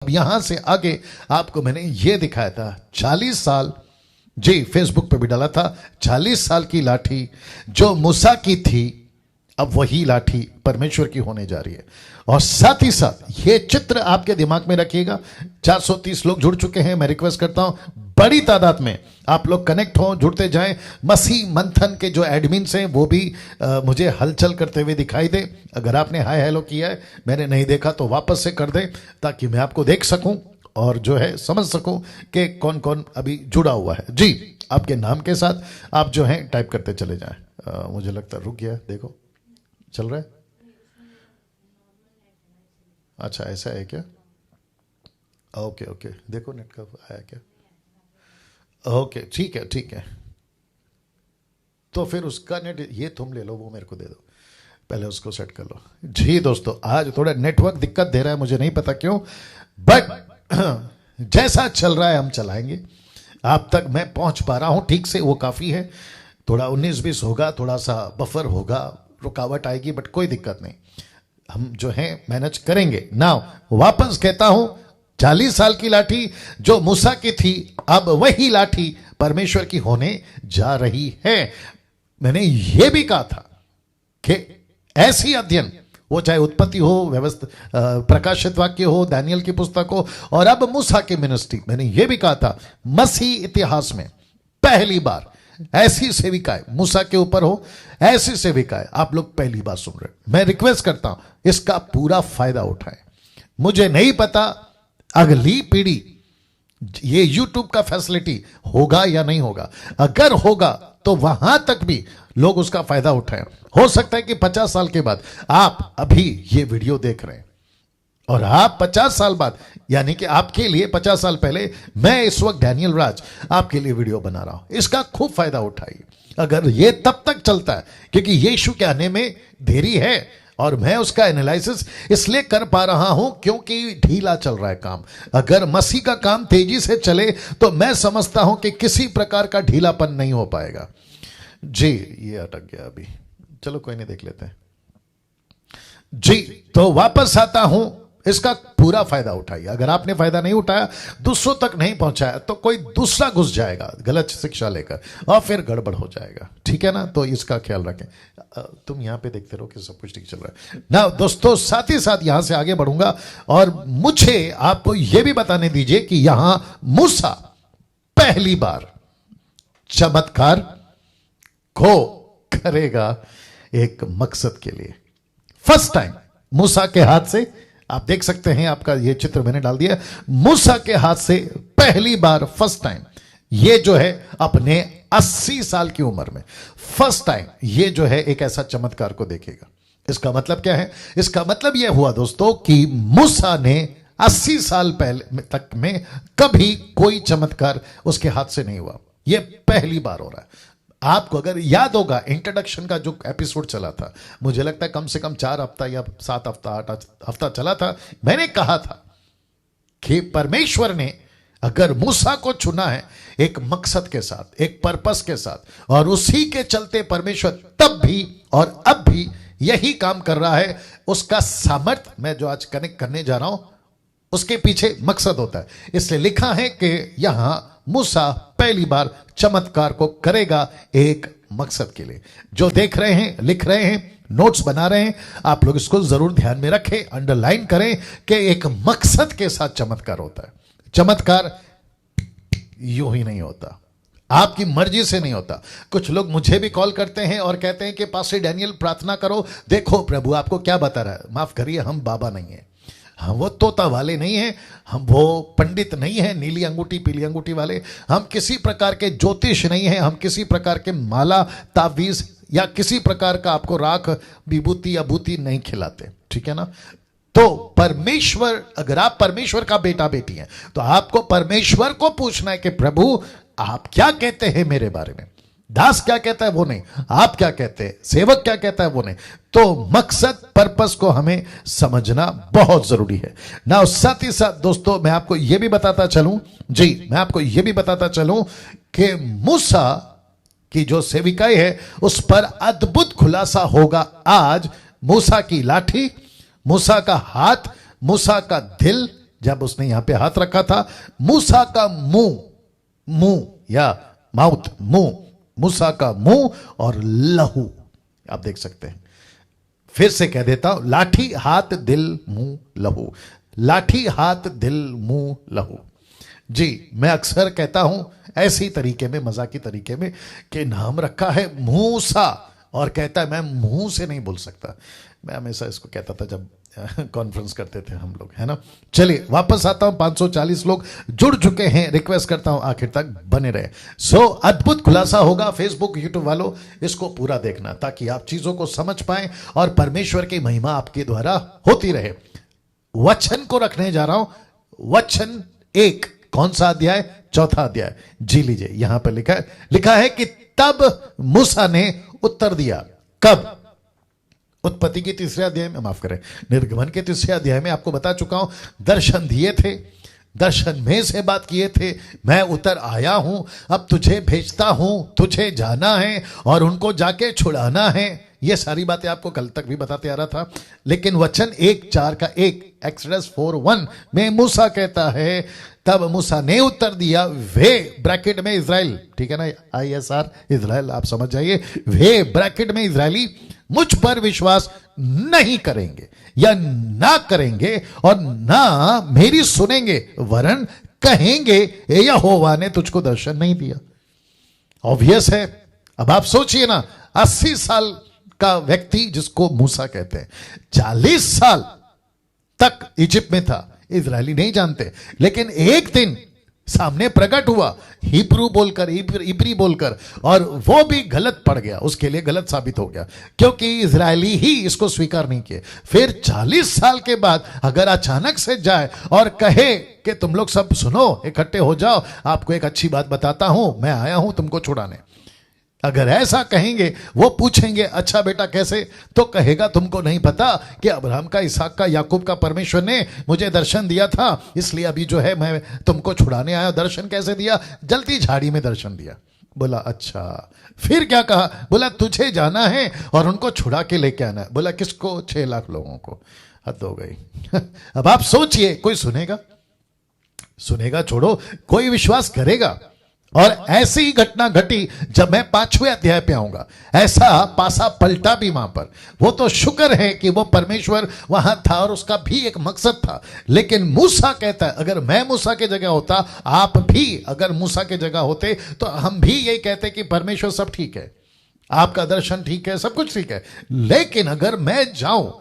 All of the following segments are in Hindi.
अब यहां से आगे आपको मैंने ये दिखाया था 40 साल, जी फेसबुक पे भी डाला था, 40 साल की लाठी जो मूसा की थी अब वही लाठी परमेश्वर की होने जा रही है। और साथ ही साथ ये चित्र आपके दिमाग में रखिएगा। 430 लोग जुड़ चुके हैं। मैं रिक्वेस्ट करता हूं बड़ी तादाद में आप लोग कनेक्ट हों, जुड़ते जाएं। मसीह मंथन के जो एडमिन्स हैं वो भी मुझे हलचल करते हुए दिखाई दे। अगर आपने हाय हेलो किया है, मैंने नहीं देखा तो वापस से कर दें ताकि मैं आपको देख सकूं और जो है समझ सकूं कि कौन कौन अभी जुड़ा हुआ है। जी आपके नाम के साथ आप जो है टाइप करते चले जाएं। मुझे लगता रुक गया, देखो चल रहा है। अच्छा ऐसा है क्या? ओके ओके, देखो नेट का आया क्या? ओके ठीक है ठीक है। तो फिर उसका नेट ये तुम ले लो, वो मेरे को दे दो, पहले उसको सेट कर लो। जी दोस्तों आज थोड़ा नेटवर्क दिक्कत दे रहा है, मुझे नहीं पता क्यों, बट जैसा चल रहा है हम चलाएंगे। आप तक मैं पहुंच पा रहा हूं ठीक से, वो काफी है। थोड़ा 19-20 होगा, थोड़ा सा बफर होगा, रुकावट आएगी, बट कोई दिक्कत नहीं, हम जो है मैनेज करेंगे। नाउ वापस कहता हूं 40 साल की लाठी जो मूसा की थी अब वही लाठी परमेश्वर की होने जा रही है। मैंने यह भी कहा था कि ऐसी अध्ययन वो चाहे उत्पत्ति हो, व्यवस्था, प्रकाशित वाक्य हो, दानियल की पुस्तक हो, और अब मूसा की मिनिस्ट्री, मैंने यह भी कहा था मसीह इतिहास में पहली बार ऐसी सेविकाएं मूसा के ऊपर हो, ऐसी सेविकाएं आप लोग पहली बार सुन रहे। मैं रिक्वेस्ट करता हूं इसका पूरा फायदा उठाएं। मुझे नहीं पता अगली पीढ़ी ये YouTube का फैसिलिटी होगा या नहीं होगा, अगर होगा तो वहां तक भी लोग उसका फायदा उठाएं। हो सकता है कि 50 साल के बाद आप अभी ये वीडियो देख रहे हैं और आप 50 साल बाद, यानी कि आपके लिए 50 साल पहले मैं इस वक्त डैनियल राज आपके लिए वीडियो बना रहा हूं। इसका खूब फायदा उठाइए। अगर ये तब तक चलता है क्योंकि यीशु के आने में देरी है और मैं उसका एनालिसिस इसलिए कर पा रहा हूं क्योंकि ढीला चल रहा है काम। अगर मसीह का काम तेजी से चले तो मैं समझता हूं कि किसी प्रकार का ढीलापन नहीं हो पाएगा। जी ये अटक गया अभी, चलो कोई नहीं, देख लेते हैं। जी तो वापस आता हूं, इसका पूरा फायदा उठाइए। अगर आपने फायदा नहीं उठाया, दूसरों तक नहीं पहुंचाया, तो कोई दूसरा घुस जाएगा गलत शिक्षा लेकर और फिर गड़बड़ हो जाएगा। ठीक है ना, तो इसका ख्याल रखें। तुम यहां पे देखते रहो कि सब कुछ ठीक चल रहा है ना। दोस्तों साथ ही साथ यहां से आगे बढ़ूंगा और मुझे आपको यह भी बताने दीजिए कि यहां मूसा पहली बार चमत्कार को करेगा एक मकसद के लिए। फर्स्ट टाइम मूसा के हाथ से, आप देख सकते हैं, आपका ये चित्र मैंने डाल दिया, मूसा के हाथ से पहली बार, फर्स्ट टाइम, ये जो है अपने 80 साल की उम्र में फर्स्ट टाइम ये जो है एक ऐसा चमत्कार को देखेगा। इसका मतलब क्या है? इसका मतलब यह हुआ दोस्तों कि मूसा ने 80 साल पहले तक में कभी कोई चमत्कार उसके हाथ से नहीं हुआ, यह पहली बार हो रहा है। आपको अगर याद होगा इंट्रोडक्शन का जो एपिसोड चला था, मुझे लगता है कम से कम 4 हफ्ता या 7 हफ्ता 8 हफ्ता चला था, मैंने कहा था कि परमेश्वर ने अगर मूसा को चुना है एक मकसद के साथ, एक पर्पस के साथ, और उसी के चलते परमेश्वर तब भी और अब भी यही काम कर रहा है। उसका सामर्थ्य मैं जो आज कनेक्ट करने जा रहा हूं उसके पीछे मकसद होता है। इसलिए लिखा है कि यहां मूसा पहली बार चमत्कार को करेगा एक मकसद के लिए। जो देख रहे हैं, लिख रहे हैं, नोट्स बना रहे हैं, आप लोग इसको जरूर ध्यान में रखें, अंडरलाइन करें कि एक मकसद के साथ चमत्कार होता है। चमत्कार यूं ही नहीं होता, आपकी मर्जी से नहीं होता। कुछ लोग मुझे भी कॉल करते हैं और कहते हैं कि पास्टर डैनियल प्रार्थना करो, देखो प्रभु आपको क्या बता रहा है। माफ करिए, हम बाबा नहीं है, हम वो तोता वाले नहीं हैं, हम वो पंडित नहीं हैं नीली अंगूठी पीली अंगूठी वाले, हम किसी प्रकार के ज्योतिष नहीं हैं, हम किसी प्रकार के माला तावीज या किसी प्रकार का आपको राख विभूति या भूति नहीं खिलाते। ठीक है ना। तो परमेश्वर, अगर आप परमेश्वर का बेटा बेटी हैं तो आपको परमेश्वर को पूछना है कि प्रभु आप क्या कहते हैं मेरे बारे में। दास क्या कहता है वो नहीं, आप क्या कहते हैं, सेवक क्या कहता है वो नहीं। तो मकसद, पर्पस को हमें समझना बहुत जरूरी है ना। साथ ही साथ दोस्तों मैं आपको यह भी बताता चलूं, जी मैं आपको यह भी बताता चलूं कि मूसा की जो सेविकाई है उस पर अद्भुत खुलासा होगा आज। मूसा की लाठी, मूसा का हाथ, मूसा का दिल, जब उसने यहां पे हाथ रखा था, मूसा का मुंह, मुंह या माउथ, मुंह, मूसा का मुंह और लहू, आप देख सकते हैं। फिर से कह देता हूं, लाठी हाथ दिल मुंह लहू, लाठी हाथ दिल मुंह लहू। जी, मैं अक्सर कहता हूं ऐसी तरीके में, मजाकी तरीके में, कि नाम रखा है मूसा और कहता है मैं मुंह से नहीं बोल सकता। मैं हमेशा इसको कहता था जब कॉन्फ्रेंस करते थे हम लोग, है ना। चलिए वापस आता हूं, 540 लोग जुड़ चुके हैं, रिक्वेस्ट करता हूं आखिर तक बने रहे। अद्भुत खुलासा होगा। फेसबुक यूट्यूब वालों, इसको पूरा देखना ताकि आप चीजों को समझ पाएं और परमेश्वर की महिमा आपके द्वारा होती रहे। वचन को रखने जा रहा हूं, वचन 1, कौन सा अध्याय? 4था अध्याय। जी लीजिए, यहां पर लिखा है कि तब मूसा ने उत्तर दिया। कब? उत्पत्ति की 3 अध्याय में, माफ करें, निर्गमन के 3 अध्याय में आपको बता चुका हूं। दर्शन दिए थे, दर्शन में से बात किए थे, मैं उतर आया हूं, अब तुझे भेजता हूं, तुझे जाना है और उनको जाके छुड़ाना है। ये सारी बातें आपको कल तक भी बताते आ रहा था। लेकिन वचन 1:4 का 1, एक्सोडस 4:1 में मूसा कहता है, तब मूसा ने उत्तर दिया, वे ब्रैकेट में इजराइल, ठीक है ना, ISR इजराइल, आप समझ जाइए, वे ब्रैकेट में इजराइली मुझ पर विश्वास नहीं करेंगे या ना करेंगे और ना मेरी सुनेंगे, वरन कहेंगे यहोवा ने तुझको दर्शन नहीं दिया। ऑब्वियस है। अब आप सोचिए ना, 80 साल का व्यक्ति जिसको मूसा कहते हैं, 40 साल तक इजिप्ट में था, इजरायली नहीं जानते, लेकिन एक दिन सामने प्रकट हुआ हिब्रू बोलकर, इब्री बोलकर, और वो भी गलत पड़ गया, उसके लिए गलत साबित हो गया, क्योंकि इजरायली ही इसको स्वीकार नहीं किए। फिर 40 साल के बाद अगर अचानक से जाए और कहे कि तुम लोग सब सुनो, इकट्ठे हो जाओ, आपको एक अच्छी बात बताता हूं, मैं आया हूं तुमको छुड़ाने, अगर ऐसा कहेंगे, वो पूछेंगे अच्छा बेटा कैसे, तो कहेगा तुमको नहीं पता कि अब्राहम का, इसहाक का, याकूब का परमेश्वर ने मुझे दर्शन दिया था, इसलिए अभी जो है मैं तुमको छुड़ाने आया। दर्शन कैसे दिया? जलती झाड़ी में दर्शन दिया। बोला अच्छा। फिर क्या कहा? बोला तुझे जाना है और उनको छुड़ा के लेके आना है। बोला किसको? 6 लाख लोगों को। हद हो गई। अब आप सोचिए, कोई सुनेगा? सुनेगा छोड़ो, कोई विश्वास करेगा? और ऐसी ही घटना घटी जब मैं 5वें अध्याय पे आऊंगा। ऐसा पासा पलटा भी वहां पर। वो तो शुक्र है कि वो परमेश्वर वहां था और उसका भी एक मकसद था। लेकिन मूसा कहता है, अगर मैं मूसा के जगह होता, आप भी अगर मूसा के जगह होते, तो हम भी यही कहते कि परमेश्वर सब ठीक है, आपका दर्शन ठीक है, सब कुछ ठीक है। लेकिन अगर मैं जाऊं,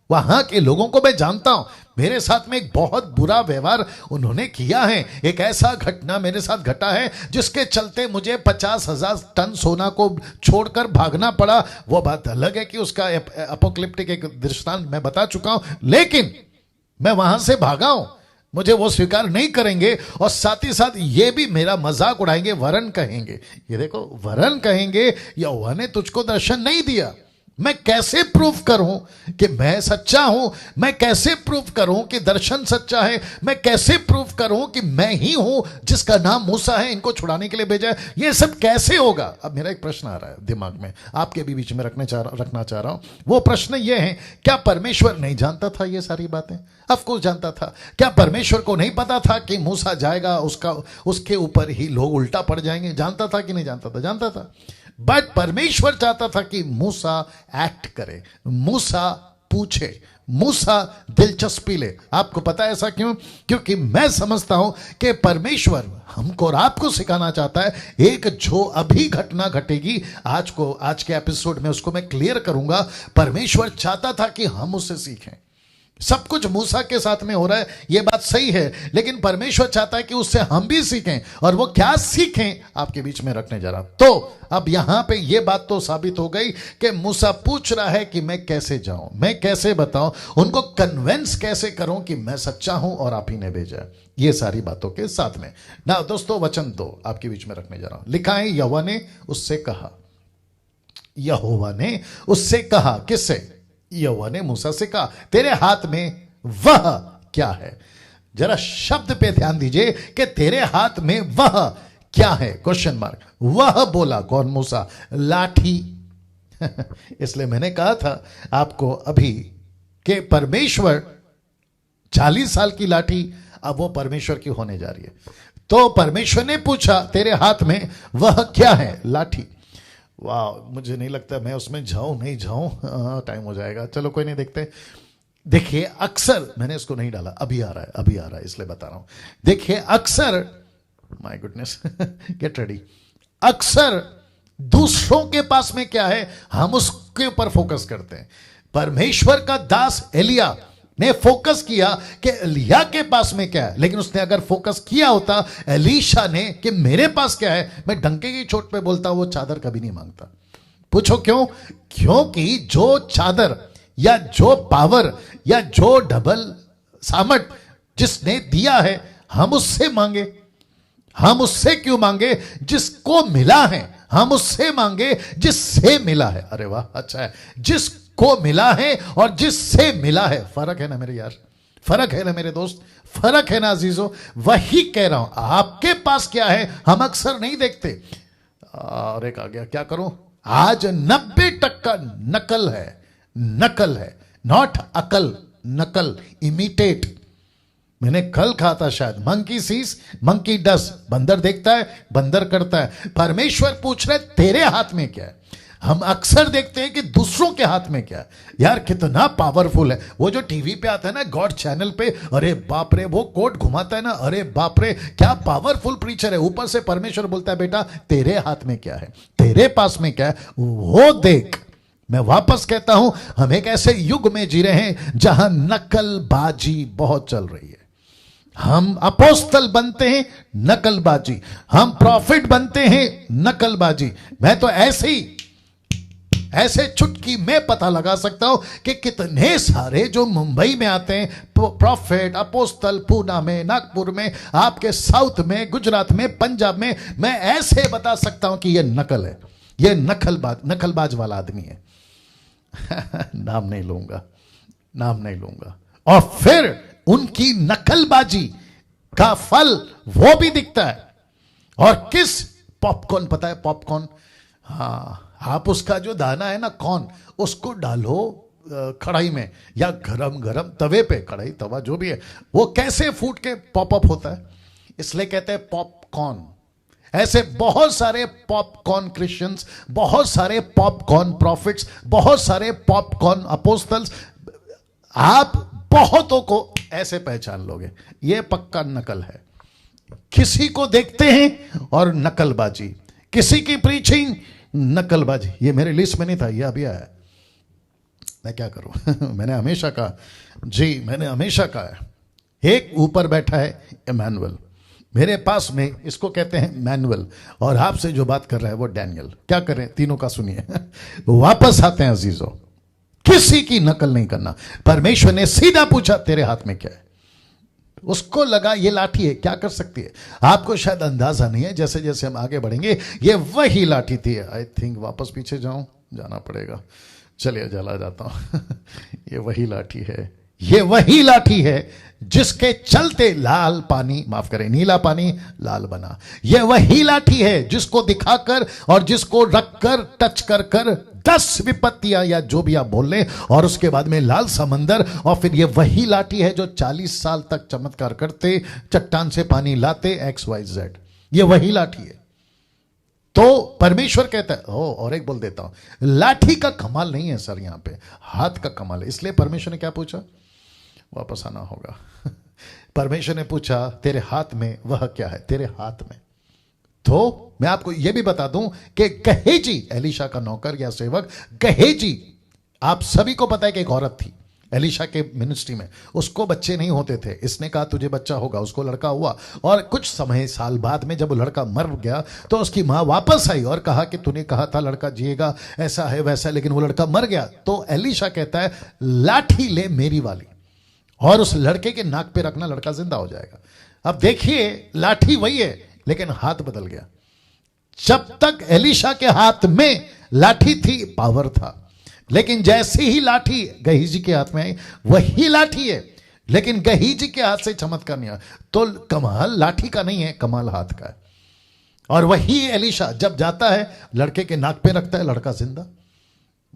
वहां के लोगों को मैं जानता हूं, मेरे साथ में एक बहुत बुरा व्यवहार उन्होंने किया है, एक ऐसा घटना मेरे साथ घटा है जिसके चलते मुझे 50,000 टन सोना को छोड़कर भागना पड़ा। वो बात अलग है कि उसका अपोक्लिप्टिक एक दृष्टांत मैं बता चुका हूं, लेकिन मैं वहां से भागा हूं, मुझे वो स्वीकार नहीं करेंगे और साथ ही साथ ये भी मेरा मजाक उड़ाएंगे, वरन कहेंगे, ये देखो वरन कहेंगे यहोवा ने तुझको दर्शन नहीं दिया। मैं कैसे प्रूफ करूं कि मैं सच्चा हूं? मैं कैसे प्रूफ करूं कि दर्शन सच्चा है? मैं कैसे प्रूफ करूं कि मैं ही हूं जिसका नाम मूसा है, इनको छुड़ाने के लिए भेजा है? ये सब कैसे होगा? अब मेरा एक प्रश्न आ रहा है दिमाग में, आपके भी बीच में रखना चाह रहा हूं। वो प्रश्न ये है, क्या परमेश्वर नहीं जानता था ये सारी बातें? ऑफ कोर्स जानता था। क्या परमेश्वर को नहीं पता था कि मूसा जाएगा, उसके ऊपर ही लोग उल्टा पड़ जाएंगे? जानता था कि नहीं जानता था? जानता था। बट परमेश्वर चाहता था कि मूसा एक्ट करे, मूसा पूछे, मूसा दिलचस्पी ले। आपको पता है ऐसा क्यों? क्योंकि मैं समझता हूं कि परमेश्वर हमको और आपको सिखाना चाहता है। एक जो अभी घटना घटेगी, आज के एपिसोड में उसको मैं क्लियर करूंगा। परमेश्वर चाहता था कि हम उससे सीखें। सब कुछ मूसा के साथ में हो रहा है, यह बात सही है, लेकिन परमेश्वर चाहता है कि उससे हम भी सीखें। और वो क्या सीखें, आपके बीच में रखने जा रहा हूं। तो अब यहां पे यह बात तो साबित हो गई कि मूसा पूछ रहा है कि मैं कैसे जाऊं, मैं कैसे बताऊं, उनको कन्विंस कैसे करूं कि मैं सच्चा हूं और आप ही ने भेजा। ये सारी बातों के साथ में ना दोस्तों, वचन 2 आपके बीच में रखने जा रहा हूं। लिखा है, यहोवा ने उससे कहा, यहोवा ने उससे कहा, किससे? यहोवा ने मूसा से कहा, तेरे हाथ में वह क्या है? जरा शब्द पे ध्यान दीजिए कि तेरे हाथ में वह क्या है, क्वेश्चन मार्क। वह बोला, कौन? मूसा। लाठी। इसलिए मैंने कहा था आपको अभी कि परमेश्वर 40 साल की लाठी अब वो परमेश्वर की होने जा रही है। तो परमेश्वर ने पूछा तेरे हाथ में वह क्या है? लाठी। वाह, मुझे नहीं लगता मैं उसमें जाऊं, नहीं जाऊं, टाइम हो जाएगा, चलो कोई नहीं, देखते। देखिए अक्सर, मैंने इसको नहीं डाला, अभी आ रहा है, अभी आ रहा है, इसलिए बता रहा हूं। देखिए अक्सर, माय गुडनेस, गेट रेडी, अक्सर दूसरों के पास में क्या है हम उसके ऊपर फोकस करते हैं। परमेश्वर का दास एलिया ने फोकस किया कि एलिया के पास में क्या है, लेकिन उसने अगर फोकस किया होता एलीशा ने कि मेरे पास क्या है, मैं डंके की चोट पे बोलता वो चादर कभी नहीं मांगता। पूछो क्यों? क्योंकि जो चादर या जो पावर या जो डबल सामर्थ जिसने दिया है, हम उससे मांगे। हम उससे क्यों मांगे? जिसको मिला है हम उससे मांगे जिससे मिला है। अरे वाह, अच्छा है, जिसको मिला है और जिससे मिला है। फर्क है ना मेरे यार, फर्क है ना मेरे दोस्त, फर्क है ना अजीजों। वही कह रहा हूं, आपके पास क्या है हम अक्सर नहीं देखते। और एक आ गया, क्या करूं? आज 90% नकल है, नकल है, नॉट अकल, नकल, इमिटेट। मैंने कल कहा था शायद, मंकी सीज मंकी डस, बंदर देखता है बंदर करता है। परमेश्वर पूछ रहे तेरे हाथ में क्या है? हम अक्सर देखते हैं कि दूसरों के हाथ में क्या है। यार कितना पावरफुल है वो जो टीवी पे आता है ना, गॉड चैनल पे, अरे बाप रे, वो कोट घुमाता है ना, अरे बाप रे क्या पावरफुल प्रीचर है। ऊपर से परमेश्वर बोलता है बेटा तेरे हाथ में क्या है, तेरे पास में क्या है वो देख। मैं वापस कहता हूं, हम एक ऐसे युग में जी रहे हैं जहां नकलबाजी बहुत चल रही है। हम अपोस्तल बनते हैं नकलबाजी, हम प्रॉफिट बनते हैं नकलबाजी। मैं तो ऐसे चुटकी में पता लगा सकता हूं कि कितने सारे जो मुंबई में आते हैं प्रॉफिट अपोस्तल, पूना में, नागपुर में, आपके साउथ में, गुजरात में, पंजाब में, मैं ऐसे बता सकता हूं कि यह नकल है, यह नकलबाज वाला आदमी है। नाम नहीं लूंगा, नाम नहीं लूंगा। और फिर उनकी नकलबाजी का फल वो भी दिखता है। और किस पॉपकॉर्न, पता है पॉपकॉर्न? हाँ, आप उसका जो दाना है ना कॉर्न, उसको डालो कढ़ाई में या गरम गरम तवे पे, कढ़ाई तवा जो भी है, वो कैसे फूट के पॉपअप होता है, इसलिए कहते हैं पॉपकॉर्न। ऐसे बहुत सारे पॉपकॉर्न क्रिश्चियंस, बहुत सारे पॉपकॉर्न प्रॉफिट्स, बहुत सारे पॉपकॉर्न अपोस्टल्स, आप बहुतों को ऐसे पहचान लोगे। ये पक्का नकल है। किसी को देखते हैं और नकलबाजी, किसी की प्रीचिंग नकलबाजी। ये मेरे लिस्ट में नहीं था, ये अभी आया। मैं क्या करूं? मैंने हमेशा कहा जी, मैंने हमेशा कहा है, एक ऊपर बैठा है इमैनुअल, मेरे पास में इसको कहते हैं मैनुअल, और आपसे जो बात कर रहा है वो डैनियल। क्या करें, तीनों का सुनिए। वापस आते हैं अजीजों, किसी की नकल नहीं करना। परमेश्वर ने सीधा पूछा तेरे हाथ में क्या है? उसको लगा ये लाठी है, क्या कर सकती है? आपको शायद अंदाजा नहीं है, जैसे जैसे हम आगे बढ़ेंगे ये वही लाठी थी। आई थिंक वापस पीछे जाऊं, जाना पड़ेगा, चलिए चला जाता हूं। ये वही लाठी है, ये वही लाठी है जिसके चलते लाल पानी, माफ करें, नीला पानी लाल बना। यह वही लाठी है जिसको दिखाकर और जिसको रखकर टच कर कर 10 विपत्तियां या जो भी आप बोल लें, और उसके बाद में लाल समंदर। और फिर यह वही लाठी है जो 40 साल तक चमत्कार करते, चट्टान से पानी लाते, XYZ। यह वही लाठी है। तो परमेश्वर कहता है, ओ और एक बोल देता हूं, लाठी का कमाल नहीं है सर, यहां पे हाथ का कमाल है। इसलिए परमेश्वर ने क्या पूछा? वापस आना होगा। परमेश्वर ने पूछा तेरे हाथ में वह क्या है? तेरे हाथ में। तो मैं आपको यह भी बता दूं कि गहेजी, एलीशा का नौकर या सेवक गहेजी, आप सभी को पता है कि एक औरत थी एलीशा के मिनिस्ट्री में, उसको बच्चे नहीं होते थे। इसने कहा तुझे बच्चा होगा, उसको लड़का हुआ। और कुछ समय साल बाद में जब वो लड़का मर गया तो उसकी माँ वापस आई और कहा कि तूने कहा था लड़का जिएगा, ऐसा है वैसा, लेकिन वो लड़का मर गया। तो एलीशा कहता है लाठी ले मेरी वाली और उस लड़के के नाक पे रखना, लड़का जिंदा हो जाएगा। अब देखिए लाठी वही है लेकिन हाथ बदल गया। जब तक एलीशा के हाथ में लाठी थी पावर था, लेकिन जैसे ही लाठी गहीजी के हाथ में आई, वही लाठी है लेकिन गहीजी के हाथ से चमत्कार नहीं आया। तो कमाल लाठी का नहीं है, कमाल हाथ का है। और वही एलीशा जब जाता है लड़के के नाक पे रखता है, लड़का जिंदा।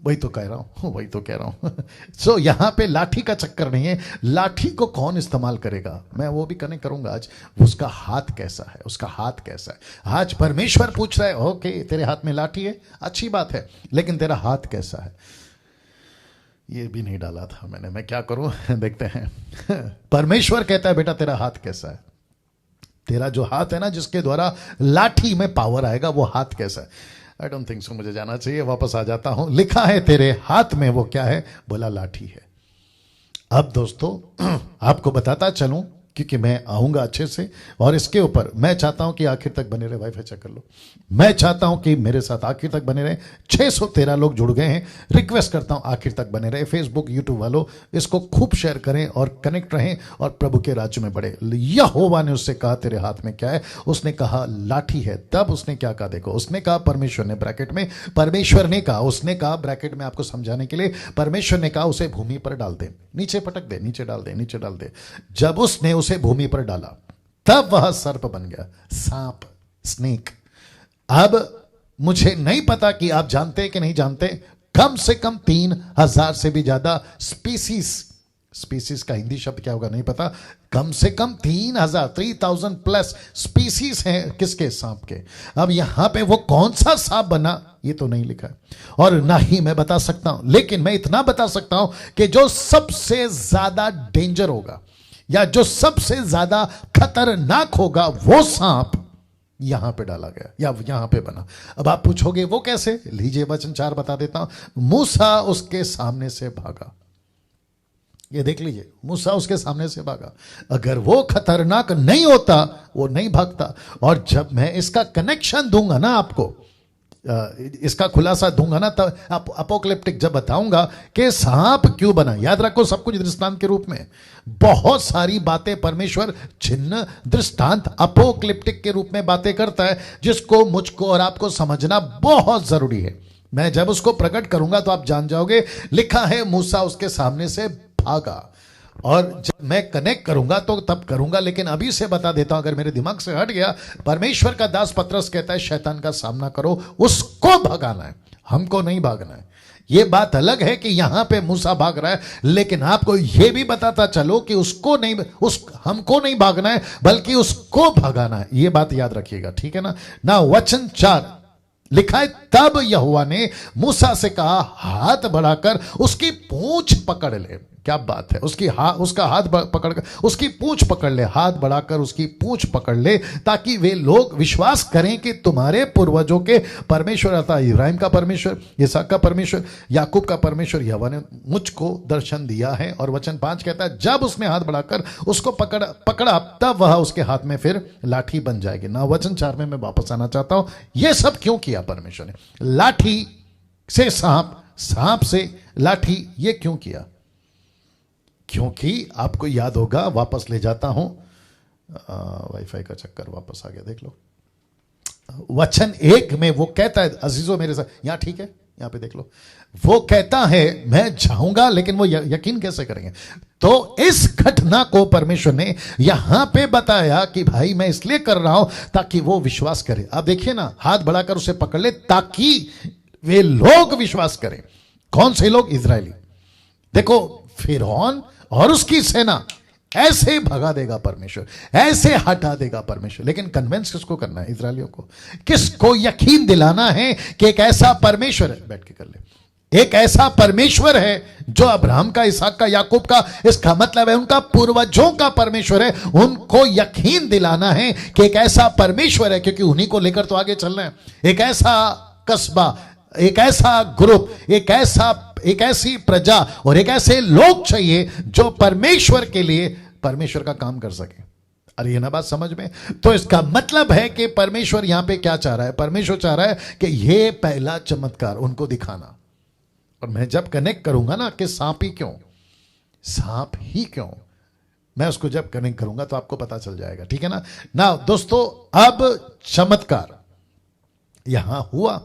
वही तो कह रहा हूं, वही तो कह रहा हूं। सो यहां पे लाठी का चक्कर नहीं है। लाठी को कौन इस्तेमाल करेगा, मैं वो भी कनेक्ट करूंगा आज। उसका हाथ कैसा है, उसका हाथ कैसा है। आज परमेश्वर पूछ रहा है, ओके तेरे हाथ में लाठी है, अच्छी बात है, लेकिन तेरा हाथ कैसा है। ये भी नहीं डाला था मैंने, मैं क्या करूं। देखते हैं। परमेश्वर कहता है, बेटा तेरा हाथ कैसा है। तेरा जो हाथ है ना, जिसके द्वारा लाठी में पावर आएगा, वो हाथ कैसा है। आई डोंट थिंक सो, मुझे जाना चाहिए, वापस आ जाता हूं। लिखा है तेरे हाथ में वो क्या है, बोला लाठी है। अब दोस्तों आपको बताता चलूं, क्योंकि मैं आऊंगा अच्छे से, और इसके ऊपर मैं चाहता हूं कि आखिर तक बने रहे। वाईफाई चेक कर लो। मैं चाहता हूं कि मेरे साथ आखिर तक बने रहे। 613 लोग जुड़ गए हैं। रिक्वेस्ट करता हूं आखिर तक बने रहे। फेसबुक यूट्यूब वालों, इसको खूब शेयर करें और कनेक्ट रहें और प्रभु के राज्य में बढ़े। यहोवा ने उससे कहा, तेरे हाथ में क्या है। उसने कहा लाठी है। तब उसने क्या कहा, देखो, उसने कहा, परमेश्वर ने, ब्रैकेट में परमेश्वर ने कहा, उसने कहा, ब्रैकेट में आपको समझाने के लिए, परमेश्वर ने कहा उसे भूमि पर डाल दे, नीचे पटक दे, नीचे डाल दे, नीचे डाल दे। जब उसने उसे भूमि पर डाला, तब वह सर्प बन गया, सांप, स्नेक। अब मुझे नहीं पता कि आप जानते कि नहीं जानते, कम से कम 3000 से भी ज्यादा स्पीसीज का हिंदी शब्द क्या होगा नहीं पता, कम से कम 3000 प्लस स्पीसीज हैं। किसके, सांप के। अब यहां पे वो कौन सा सांप बना, ये तो नहीं लिखा है, और ना ही मैं बता सकता हूं। लेकिन मैं इतना बता सकता हूं कि जो सबसे ज्यादा डेंजर होगा, या जो सबसे ज्यादा खतरनाक होगा, वो सांप यहां पे डाला गया, या यहां पे बना। अब आप पूछोगे वो कैसे, लीजिए वचन 4 बता देता हूं। मूसा उसके सामने से भागा। ये देख लीजिए, मूसा उसके सामने से भागा। अगर वो खतरनाक नहीं होता, वो नहीं भागता। और जब मैं इसका कनेक्शन दूंगा ना आपको, इसका खुलासा दूंगा ना, तब अपोकलिप्टिक जब बताऊंगा कि सांप क्यों बना। याद रखो, सब कुछ दृष्टांत के रूप में। बहुत सारी बातें परमेश्वर चिन्ह, दृष्टांत, अपोकलिप्टिक के रूप में बातें करता है, जिसको मुझको और आपको समझना बहुत जरूरी है। मैं जब उसको प्रकट करूंगा तो आप जान जाओगे। लिखा है मूसा उसके सामने से भागा, और जब मैं कनेक्ट करूंगा तो तब करूंगा, लेकिन अभी से बता देता हूं, अगर मेरे दिमाग से हट गया। परमेश्वर का दास पतरस कहता है, शैतान का सामना करो, उसको भगाना है, हमको नहीं भागना है। ये बात अलग है कि यहां पे मूसा भाग रहा है, लेकिन आपको यह भी बताता चलो कि उसको नहीं, हमको नहीं भागना है, बल्कि उसको भगाना है। ये बात याद रखिएगा, ठीक है ना। वचन 4 लिखा है, तब यहोवा ने मूसा से कहा, हाथ बढ़ाकर उसकी पूंछ पकड़ ले। क्या बात है, उसका हाथ पकड़ कर उसकी पूंछ पकड़ ले, हाथ बढ़ाकर उसकी पूंछ पकड़ ले, ताकि वे लोग विश्वास करें कि तुम्हारे पूर्वजों के परमेश्वर, अर्थात इब्राहिम का परमेश्वर, इसहाक का परमेश्वर, याकूब का परमेश्वर यहोवा ने मुझको दर्शन दिया है। और वचन 5 कहता है, जब उसने हाथ बढ़ाकर उसको पकड़ा, तब वह उसके हाथ में फिर लाठी बन जाएगी ना। वचन 4 में मैं वापस आना चाहता हूं। यह सब क्यों किया परमेश्वर ने, लाठी से सांप, सांप से लाठी, यह क्यों किया। क्योंकि आपको याद होगा, वापस ले जाता हूं, वाईफाई का चक्कर वापस आ गया, देख लो। वचन 1 में वो कहता है, अजीजों मेरे साथ, यहां ठीक है, यहां पे देख लो। वो कहता है मैं जाऊंगा, लेकिन वो यकीन कैसे करेंगे। तो इस घटना को परमेश्वर ने यहां पे बताया कि भाई मैं इसलिए कर रहा हूं ताकि वो विश्वास करे। अब देखिए ना, हाथ बढ़ाकर उसे पकड़ ले ताकि वे लोग विश्वास करें। कौन से लोग, इजरायली। देखो, फिरौन और उसकी सेना ऐसे भगा देगा परमेश्वर, ऐसे हटा देगा परमेश्वर, लेकिन कन्विंस किसको करना है, इजरायलियों को। किसको यकीन दिलाना है कि एक ऐसा परमेश्वर है, बैठ के कर ले, एक ऐसा परमेश्वर है जो अब्राहम का, इसहाक का, याकूब का, इसका मतलब है उनका पूर्वजों का परमेश्वर है। उनको यकीन दिलाना है कि एक ऐसा परमेश्वर है, क्योंकि उन्हीं को लेकर तो आगे चलना है। एक ऐसा कस्बा, एक ऐसा ग्रुप, एक ऐसी प्रजा और एक ऐसे लोग चाहिए जो परमेश्वर के लिए परमेश्वर का काम कर सके। अरे ये ना बात समझ में। तो इसका मतलब है कि परमेश्वर यहां पे क्या चाह रहा है, परमेश्वर चाह रहा है कि ये पहला चमत्कार उनको दिखाना। और मैं जब कनेक्ट करूंगा ना कि सांप ही क्यों, मैं उसको जब कनेक्ट करूंगा तो आपको पता चल जाएगा, ठीक है ना दोस्तों, अब चमत्कार यहां हुआ,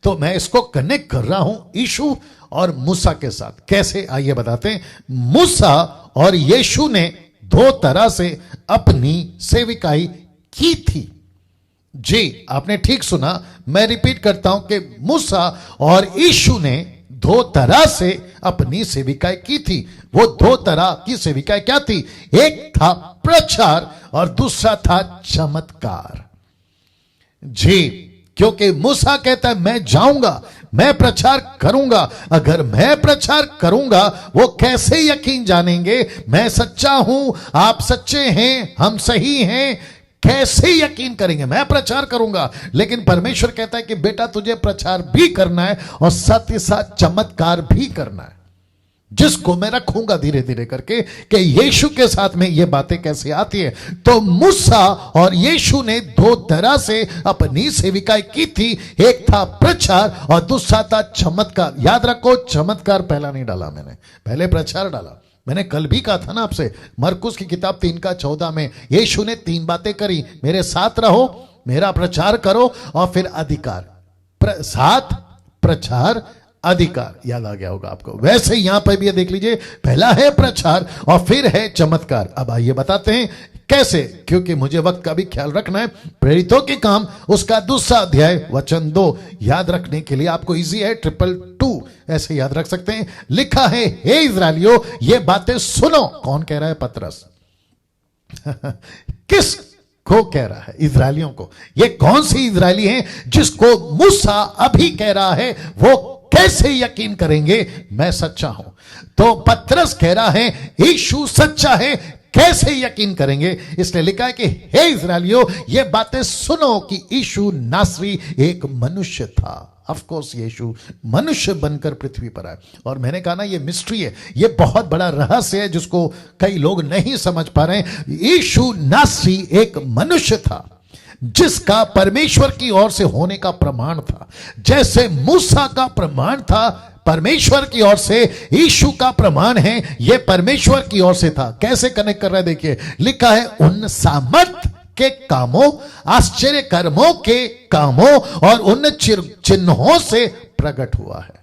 तो मैं इसको कनेक्ट कर रहा हूं यीशु और मूसा के साथ। कैसे, आइए बताते हैं। मूसा और यीशु ने 2 तरह से अपनी सेविकाई की थी। जी, आपने ठीक सुना, मैं रिपीट करता हूं कि मूसा और यीशु ने दो तरह से अपनी सेविकाएं की थी। वो दो तरह की सेविकाएं क्या थी? एक था प्रचार और दूसरा था चमत्कार। जी, क्योंकि मूसा कहता है मैं जाऊंगा, मैं प्रचार करूंगा। अगर मैं प्रचार करूंगा, वो कैसे यकीन जानेंगे मैं सच्चा हूं, आप सच्चे हैं, हम सही हैं? कैसे यकीन करेंगे? मैं प्रचार करूंगा। लेकिन परमेश्वर कहता है कि बेटा तुझे प्रचार भी करना है और साथ ही साथ चमत्कार भी करना है, जिसको मैं रखूंगा धीरे धीरे करके कि यीशु के साथ में ये बातें कैसे आती है। तो मूसा और यीशु ने दो तरह से अपनी सेविकाएं की थी। एक था प्रचार और दूसरा था चमत्कार। याद रखो, चमत्कार पहला नहीं डाला मैंने, पहले प्रचार डाला। मैंने कल भी कहा था ना आपसे, मरकुस की किताब 3:14 में यीशु ने 3 बातें करी। मेरे साथ रहो, मेरा प्रचार करो और फिर अधिकार। साथ, प्रचार, अधिकार। याद आ गया होगा आपको। वैसे यहां पर भी ये देख लीजिए, पहला है प्रचार और फिर है चमत्कार। अब आइए बताते हैं कैसे, क्योंकि मुझे वक्त का भी ख्याल रखना है। प्रेरितों के काम उसका 2 अध्याय वचन 2 याद रखने के लिए आपको इजी है, 222 ऐसे याद रख सकते हैं। लिखा है, हे इस्राएलियों ये बातें सुनो। कौन कह रहा है? पतरस। किस को कह रहा है? इस्राएलियों को। ये कौन सी इस्राएली हैं जिसको मूसा अभी कह रहा है वो कैसे यकीन करेंगे मैं सच्चा हूं? तो पतरस कह रहा है यीशु सच्चा है, कैसे यकीन करेंगे? इसलिए लिखा है कि हे इस्राएलियों ये बातें सुनो कि यीशु नासरी एक मनुष्य था। ऑफ कोर्स यीशु मनुष्य बनकर पृथ्वी पर आए। और मैंने कहा ना, ये मिस्ट्री है, ये बहुत बड़ा रहस्य है जिसको कई लोग नहीं समझ पा रहे हैं। यीशु नासरी एक मनुष्य था जिसका परमेश्वर की ओर से होने का प्रमाण था। जैसे मूसा का प्रमाण था परमेश्वर की ओर से, यीशु का प्रमाण है यह परमेश्वर की ओर से था। कैसे कनेक्ट कर रहा है देखिए, लिखा है उन सामर्थ के कामों, आश्चर्य कर्मों के कामों और उन चिन्हों से प्रकट हुआ है।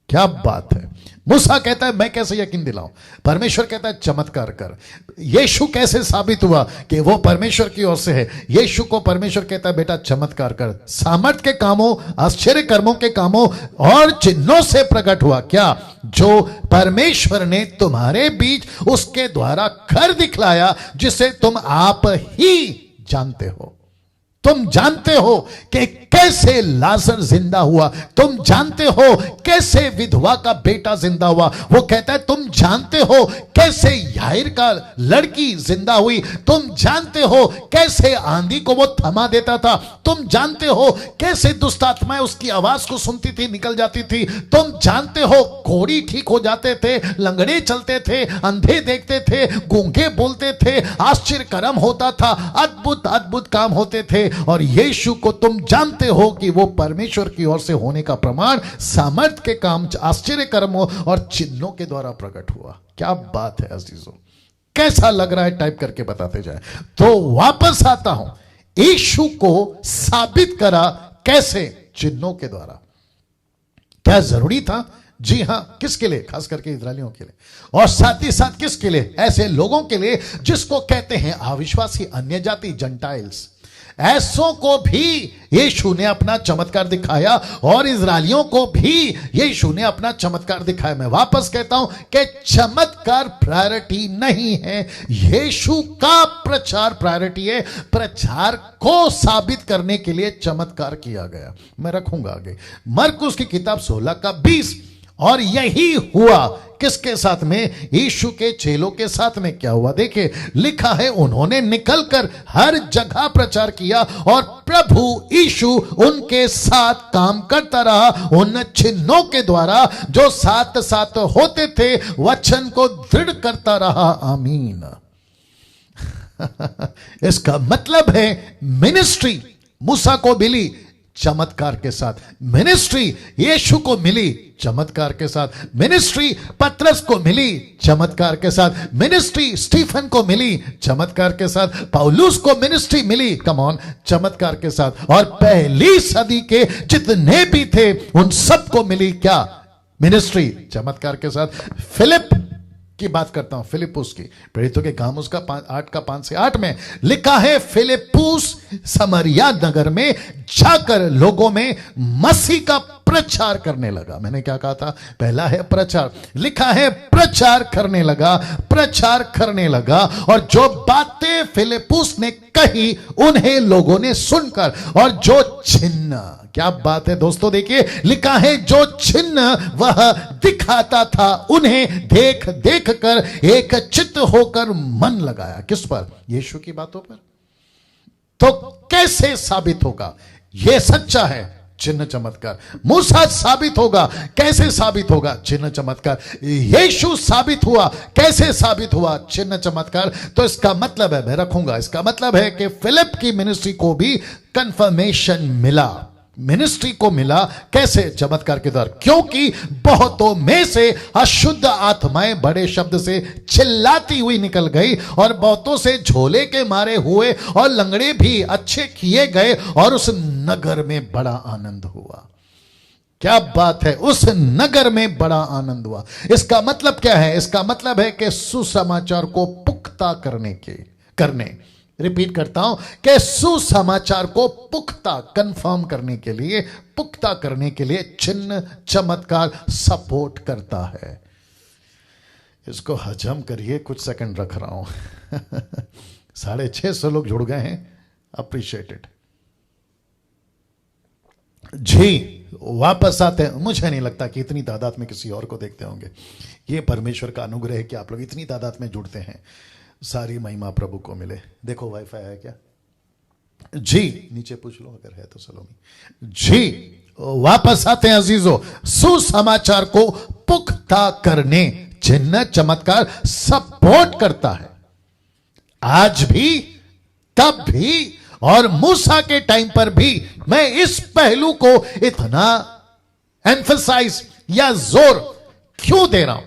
क्या बात है! मूसा कहता है मैं कैसे यकीन दिलाऊं? परमेश्वर कहता है चमत्कार कर। यीशु कैसे साबित हुआ कि वो परमेश्वर की ओर से है? यीशु को परमेश्वर कहता है बेटा चमत्कार कर। सामर्थ के कामों, आश्चर्य कर्मों के कामों और चिन्हों से प्रकट हुआ। क्या? जो परमेश्वर ने तुम्हारे बीच उसके द्वारा कर दिखलाया, जिसे तुम आप ही जानते हो। तुम जानते हो कि कैसे लाजर जिंदा हुआ, तुम जानते हो कैसे विधवा का बेटा जिंदा हुआ। वो कहता है तुम जानते हो कैसे याईर का लड़की जिंदा हुई, तुम जानते हो कैसे आंधी को वो थमा देता था, तुम जानते हो कैसे दुष्ट आत्माएं उसकी आवाज को सुनती थी निकल जाती थी, तुम जानते हो कोढ़ी ठीक हो जाते थे, लंगड़े चलते थे, अंधे देखते थे, गूंगे बोलते थे, आश्चर्य कर्म होता था, अद्भुत अद्भुत काम होते थे। और यीशु को तुम जानते हो कि वो परमेश्वर की ओर से होने का प्रमाण सामर्थ के काम, आश्चर्य कर्मों और चिन्हों के द्वारा प्रकट हुआ। क्या बात है अजीजों! कैसा लग रहा है? टाइप करके बताते जाए। तो वापस आता हूं, यीशु को साबित करा कैसे? चिन्हों के द्वारा। क्या जरूरी था? जी हां। किसके लिए? खास करके इस्राएलियों के लिए, और साथ ही साथ किसके लिए? ऐसे लोगों के लिए जिसको कहते हैं अविश्वासी, अन्य जाति, जंटाइल्स। ऐसों को भी यीशु ने अपना चमत्कार दिखाया और इस्राएलियों को भी यीशु ने अपना चमत्कार दिखाया। मैं वापस कहता हूं कि चमत्कार प्रायोरिटी नहीं है, यीशु का प्रचार प्रायोरिटी है। प्रचार को साबित करने के लिए चमत्कार किया गया। मैं रखूंगा आगे मरकुस की किताब 16:20। और यही हुआ किसके साथ में? यीशु के चेलों के साथ में। क्या हुआ देखिए, लिखा है उन्होंने निकलकर हर जगह प्रचार किया और प्रभु यीशु उनके साथ काम करता रहा, उन चिन्हों के द्वारा जो साथ साथ होते थे वचन को दृढ़ करता रहा। आमीन। इसका मतलब है मिनिस्ट्री मूसा को मिली चमत्कार के साथ, मिनिस्ट्री यीशु को मिली चमत्कार के साथ, मिनिस्ट्री पतरस को मिली चमत्कार के साथ, मिनिस्ट्री स्टीफन को मिली चमत्कार के साथ, पौलुस को मिनिस्ट्री मिली, कम ऑन, चमत्कार के साथ। और पहली सदी के जितने भी थे उन सबको मिली क्या? मिनिस्ट्री चमत्कार के साथ। फिलिप की बात करता हूं, फिलिपुस की, प्रेरितों के काम उसका 8:5 से 8 में लिखा है फिलिपुस समरिया नगर में जाकर लोगों में मसीह का प्रचार करने लगा। मैंने क्या कहा था? पहला है प्रचार, लिखा है प्रचार करने लगा, प्रचार करने लगा। और जो बातें फिलिप्पुस ने कही उन्हें लोगों ने सुनकर, और जो चिन्ह, क्या बात है दोस्तों, देखिए लिखा है जो चिन्ह वह दिखाता था उन्हें देख देख कर एक चित्त होकर मन लगाया। किस पर? यीशु की बातों पर। तो कैसे साबित होगा यह सच्चा है? चिन्ह चमत्कार। मूसा साबित होगा, कैसे साबित होगा? चिन्ह चमत्कार। यीशु साबित हुआ, कैसे साबित हुआ? चिन्ह चमत्कार। तो इसका मतलब है, मैं रखूंगा, इसका मतलब है कि फिलिप की मिनिस्ट्री को भी कंफर्मेशन मिला, मिनिस्ट्री को मिला। कैसे? चमत्कार के द्वारा। क्योंकि बहुतों में से अशुद्ध आत्माएं बड़े शब्द से चिल्लाती हुई निकल गई, और बहुतों से झोले के मारे हुए और लंगड़े भी अच्छे किए गए, और उस नगर में बड़ा आनंद हुआ। क्या बात है, उस नगर में बड़ा आनंद हुआ। इसका मतलब क्या है? इसका मतलब है कि सुसमाचार को पुख्ता करने रिपीट करता हूं कि सुसमाचार को पुख्ता, कंफर्म करने के लिए, पुख्ता करने के लिए चिन्ह चमत्कार सपोर्ट करता है। इसको हजम करिए, कुछ सेकंड रख रहा हूं। 650 लोग जुड़ गए हैं, अप्रिशिएटेड जी। वापस आते हैं। मुझे नहीं लगता कि इतनी तादाद में किसी और को देखते होंगे। ये परमेश्वर का अनुग्रह है कि आप लोग इतनी तादाद में जुड़ते हैं। सारी महिमा प्रभु को मिले। देखो वाईफाई है क्या? जी, नीचे पूछ लो अगर है तो। सलोमी जी, वापस आते हैं अजीजों। सुसमाचार को पुख्ता करने चिन्ह चमत्कार सपोर्ट करता है, आज भी, तब भी, और मूसा के टाइम पर भी। मैं इस पहलू को इतना एम्फसाइज या जोर क्यों दे रहा हूं?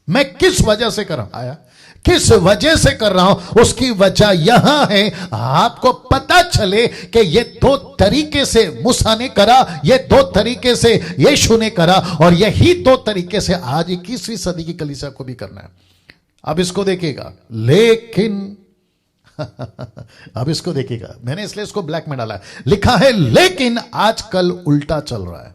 मैं किस वजह से कर रहा हूं? आया किस वजह से कर रहा हूं? उसकी वजह यहां है, आपको पता चले कि ये दो तरीके से मूसा ने करा, ये दो तरीके से यीशु ने करा, और यही दो तरीके से आज 21वीं सदी की कलीसिया को भी करना है। अब इसको देखिएगा, लेकिन अब इसको देखिएगा, मैंने इसलिए इसको ब्लैक में डाला है, लिखा है लेकिन आजकल उल्टा चल रहा है।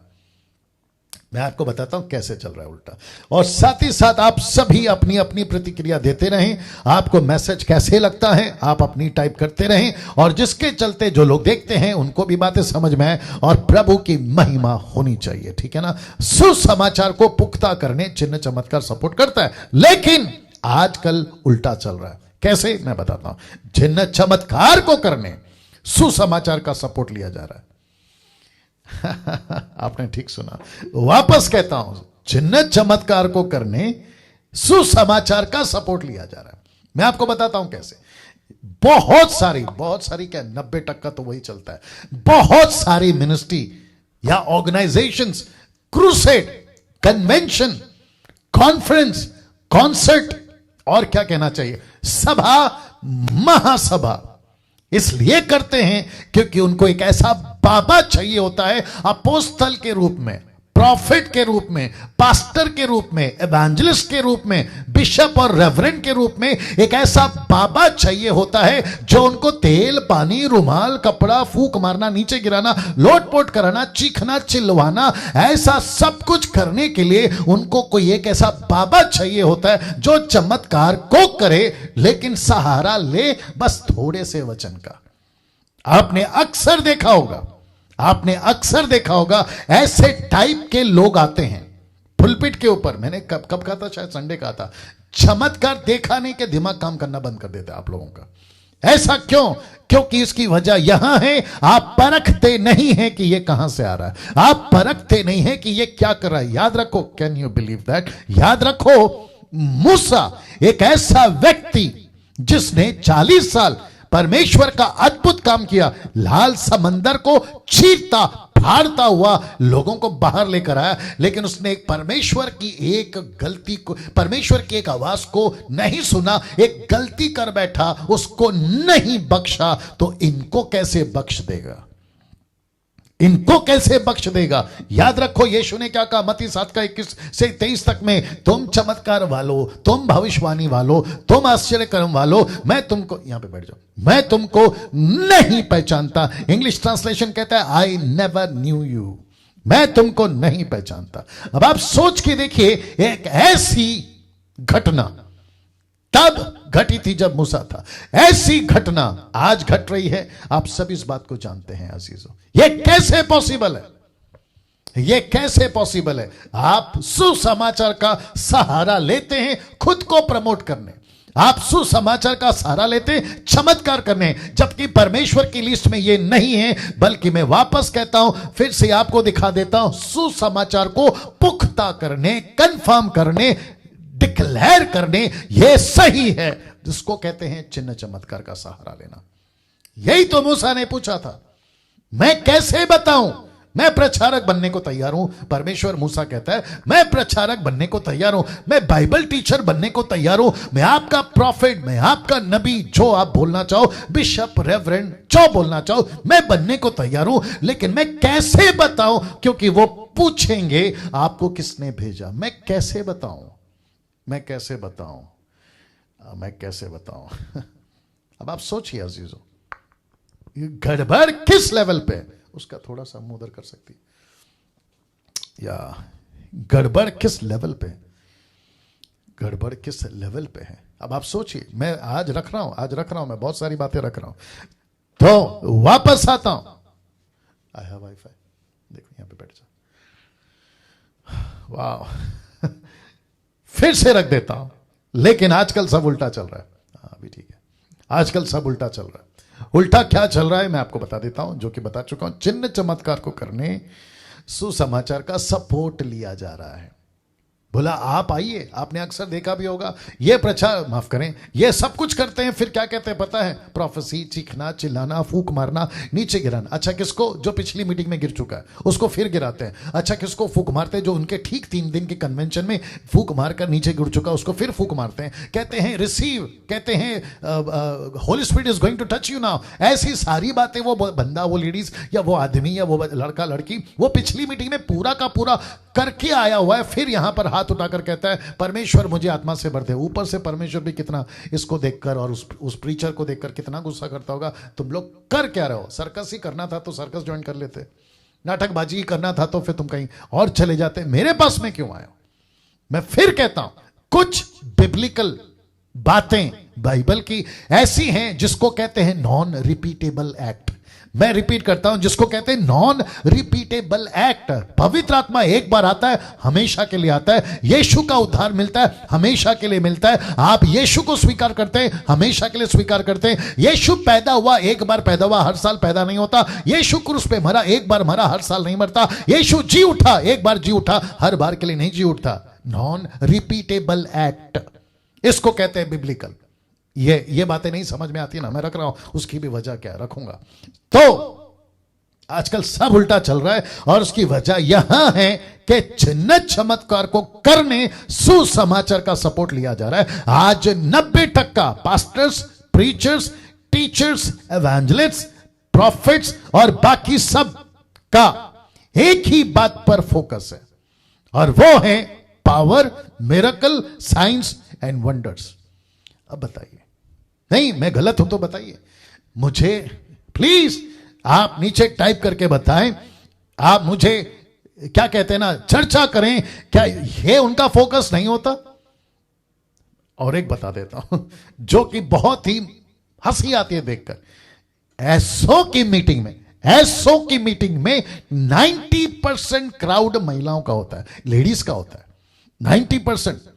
मैं आपको बताता हूं कैसे चल रहा है उल्टा, और साथ ही साथ आप सभी अपनी अपनी प्रतिक्रिया देते रहें। आपको मैसेज कैसे लगता है आप अपनी टाइप करते रहें, और जिसके चलते जो लोग देखते हैं उनको भी बातें समझ में आए और प्रभु की महिमा होनी चाहिए, ठीक है ना। सुसमाचार को पुख्ता करने चिन्ह चमत्कार सपोर्ट करता है, लेकिन आजकल उल्टा चल रहा है। कैसे? मैं बताता हूं। चिन्ह चमत्कार को करने सुसमाचार का सपोर्ट लिया जा रहा है। आपने ठीक सुना, वापस कहता हूं, चिन्ह चमत्कार को करने सुसमाचार का सपोर्ट लिया जा रहा है। मैं आपको बताता हूं कैसे। बहुत सारी क्या 90% तो वही चलता है। बहुत सारी मिनिस्ट्री या organisations, crusade, convention, conference, concert, और क्या कहना चाहिए, सभा, महासभा इसलिए करते हैं क्योंकि उनको एक ऐसा बाबा चाहिए होता है, अपोस्तल के रूप में, प्रॉफिट के रूप में, पास्टर के रूप में, एवेंजलिस्ट के रूप में, बिशप और रेवरेंड के रूप में एक ऐसा बाबा चाहिए होता है जो उनको तेल, पानी, रुमाल, कपड़ा, फूंक मारना, नीचे गिराना, लोटपोट कराना, चीखना, चिल्लवाना, ऐसा सब कुछ करने के लिए उनको कोई एक ऐसा बाबा चाहिए होता है जो चमत्कार को करे, लेकिन सहारा ले बस थोड़े से वचन का। आपने अक्सर देखा होगा ऐसे टाइप के लोग आते हैं पुलपिट के ऊपर। मैंने कब कहा था, शायद संडे कहा था, चमत्कार देखा नहीं कि दिमाग काम करना बंद कर देता है आप लोगों का। ऐसा क्यों? क्योंकि इसकी वजह यहां है, आप परखते नहीं हैं कि ये कहां से आ रहा है, आप परखते नहीं हैं कि ये क्या कर रहा है। याद रखो, कैन यू बिलीव दैट, याद रखो, मूसा एक ऐसा व्यक्ति जिसने 40 साल परमेश्वर का अद्भुत काम किया, लाल समंदर को चीरता फाड़ता हुआ लोगों को बाहर लेकर आया, लेकिन उसने एक परमेश्वर की एक गलती को, परमेश्वर की एक आवाज को नहीं सुना, एक गलती कर बैठा, उसको नहीं बख्शा, तो इनको कैसे बख्श देगा? इनको कैसे बख्श देगा? याद रखो यीशु ने क्या कहा मत्ती 7:21-23 तक में, तुम चमत्कार वालों, तुम भविष्यवाणी वालों, तुम आश्चर्य कर्म वालों, मैं तुमको, यहां पे बैठ जाओ, मैं तुमको नहीं पहचानता। इंग्लिश ट्रांसलेशन कहता है आई नेवर न्यू यू, मैं तुमको नहीं पहचानता। अब आप सोच के देखिए, एक ऐसी घटना तब घटी थी जब मूसा था, ऐसी घटना आज घट रही है। आप सब इस बात को जानते हैं अजीजों, ये कैसे पॉसिबल है? ये कैसे पॉसिबल है? आप सुसमाचार का सहारा लेते हैं खुद को प्रमोट करने, आप सुसमाचार का सहारा लेते हैं चमत्कार करने, जबकि परमेश्वर की लिस्ट में ये नहीं है। बल्कि मैं वापस कहता हूं, फिर से आपको दिखा देता हूं, सुसमाचार को पुख्ता करने, कंफर्म करने, डिक्लेयर करने, यह सही है, जिसको कहते हैं चिन्ह चमत्कार का सहारा लेना। यही तो मूसा ने पूछा था, मैं कैसे बताऊं? मैं प्रचारक बनने को तैयार हूं। परमेश्वर मूसा कहता है मैं प्रचारक बनने को तैयार हूं, मैं बाइबल टीचर बनने को तैयार हूं, मैं आपका प्रॉफिट, मैं आपका नबी, जो आप बोलना चाहो, बिशप, रेवरेंड, जो बोलना चाहो, मैं बनने को तैयार हूं। लेकिन मैं कैसे बताऊं? क्योंकि वो पूछेंगे आपको किसने भेजा। मैं कैसे बताऊं? मैं कैसे बताऊं? मैं कैसे बताऊं? अब आप सोचिए अजीजों, ये गड़बड़ किस लेवल पे, उसका थोड़ा सा मुंह उधर कर सकती, या गड़बड़ किस लेवल पे, गड़बड़ किस लेवल पे है? अब आप सोचिए, मैं आज रख रहा हूं, मैं बहुत सारी बातें रख रहा हूं, तो वापस आता हूं। आई हैव वाईफाई, देखो यहां पे बैठ जा, वाह, फिर से रख देता हूं। लेकिन आजकल सब उल्टा चल रहा है। अभी ठीक है, आजकल सब उल्टा चल रहा है। उल्टा क्या चल रहा है मैं आपको बता देता हूं, जो कि बता चुका हूं। चिन्ह चमत्कार को करने सुसमाचार का सपोर्ट लिया जा रहा है। बोला आप आइए, आपने अक्सर देखा भी होगा, ये प्रचार, माफ करें, ये सब कुछ करते हैं, फिर क्या कहते हैं पता है? प्रोफेसी, चीखना, चिल्लाना, फूक मारना, नीचे गिराना। अच्छा किसको? जो पिछली मीटिंग में गिर चुका है उसको फिर गिराते हैं। अच्छा किसको फूक मारते हैं? जो उनके ठीक 3 दिन के कन्वेंशन में फूक मारकर नीचे गिर चुका उसको फिर फूक मारते हैं। कहते हैं रिसीव, कहते हैं holy spirit is going to touch you now. ऐसी सारी बातें वो बंदा, वो लेडीज, या वो आदमी, या वो लड़का लड़की, वो पिछली मीटिंग में पूरा का पूरा करके आया हुआ है, फिर यहां पर हाथ उठाकर कहता है परमेश्वर मुझे आत्मा से भर दे। ऊपर से परमेश्वर भी कितना इसको देखकर और उस प्रीचर को देखकर कितना गुस्सा करता होगा, तुम लोग कर क्या रहे हो? सर्कस ही करना था तो सर्कस ज्वाइन कर लेते, नाटकबाजी ही करना था तो फिर तुम कहीं और चले जाते, मेरे पास में क्यों आए हो? मैं फिर कहता हूं, कुछ बिब्लिकल बातें बाइबल की ऐसी हैं जिसको कहते हैं नॉन रिपीटेबल एक्ट। मैं रिपीट करता हूं, जिसको कहते हैं नॉन रिपीटेबल एक्ट। पवित्र आत्मा एक बार आता है, हमेशा के लिए आता है। यीशु का उद्धार मिलता है, हमेशा के लिए मिलता है। आप यीशु को स्वीकार करते हैं, हमेशा के लिए स्वीकार करते हैं। यीशु पैदा हुआ, एक बार पैदा हुआ, हर साल पैदा नहीं होता। यीशु क्रूस पे मरा, एक बार मरा, हर साल नहीं मरता। यीशु जी उठा, एक बार जी उठा, हर बार के लिए नहीं जी उठता। नॉन रिपीटेबल एक्ट, इसको कहते हैं बिब्लिकल। ये बातें नहीं समझ में आती ना, मैं रख रहा हूं, उसकी भी वजह क्या है रखूंगा। तो आजकल सब उल्टा चल रहा है और उसकी वजह यहां है कि चिन्ह चमत्कार को करने सुसमाचार का सपोर्ट लिया जा रहा है। आज 90% पास्टर्स, प्रीचर्स, टीचर्स, एवेंजलिस्ट्स, प्रॉफिट्स और बाकी सब का एक ही बात पर फोकस है, और वो है power, miracle, science and wonders. अब बताइए, नहीं मैं गलत हूं तो बताइए मुझे, प्लीज आप नीचे टाइप करके बताएं। आप मुझे क्या कहते हैं ना, चर्चा करें, क्या ये उनका फोकस नहीं होता? और एक बता देता हूं जो कि बहुत ही हंसी आती है देखकर, एसओ की मीटिंग में 90% क्राउड महिलाओं का होता है, लेडीज का होता है। 90%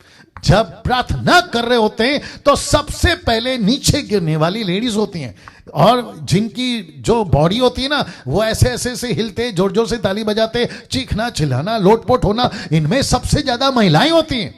जब प्रार्थना कर रहे होते हैं तो सबसे पहले नीचे गिरने वाली लेडीज होती हैं, और जिनकी जो बॉडी होती है ना, वो ऐसे ऐसे हिलते, जोर जोर से ताली बजाते, चीखना, चिल्लाना, लोटपोट होना, इनमें सबसे ज्यादा महिलाएं होती हैं।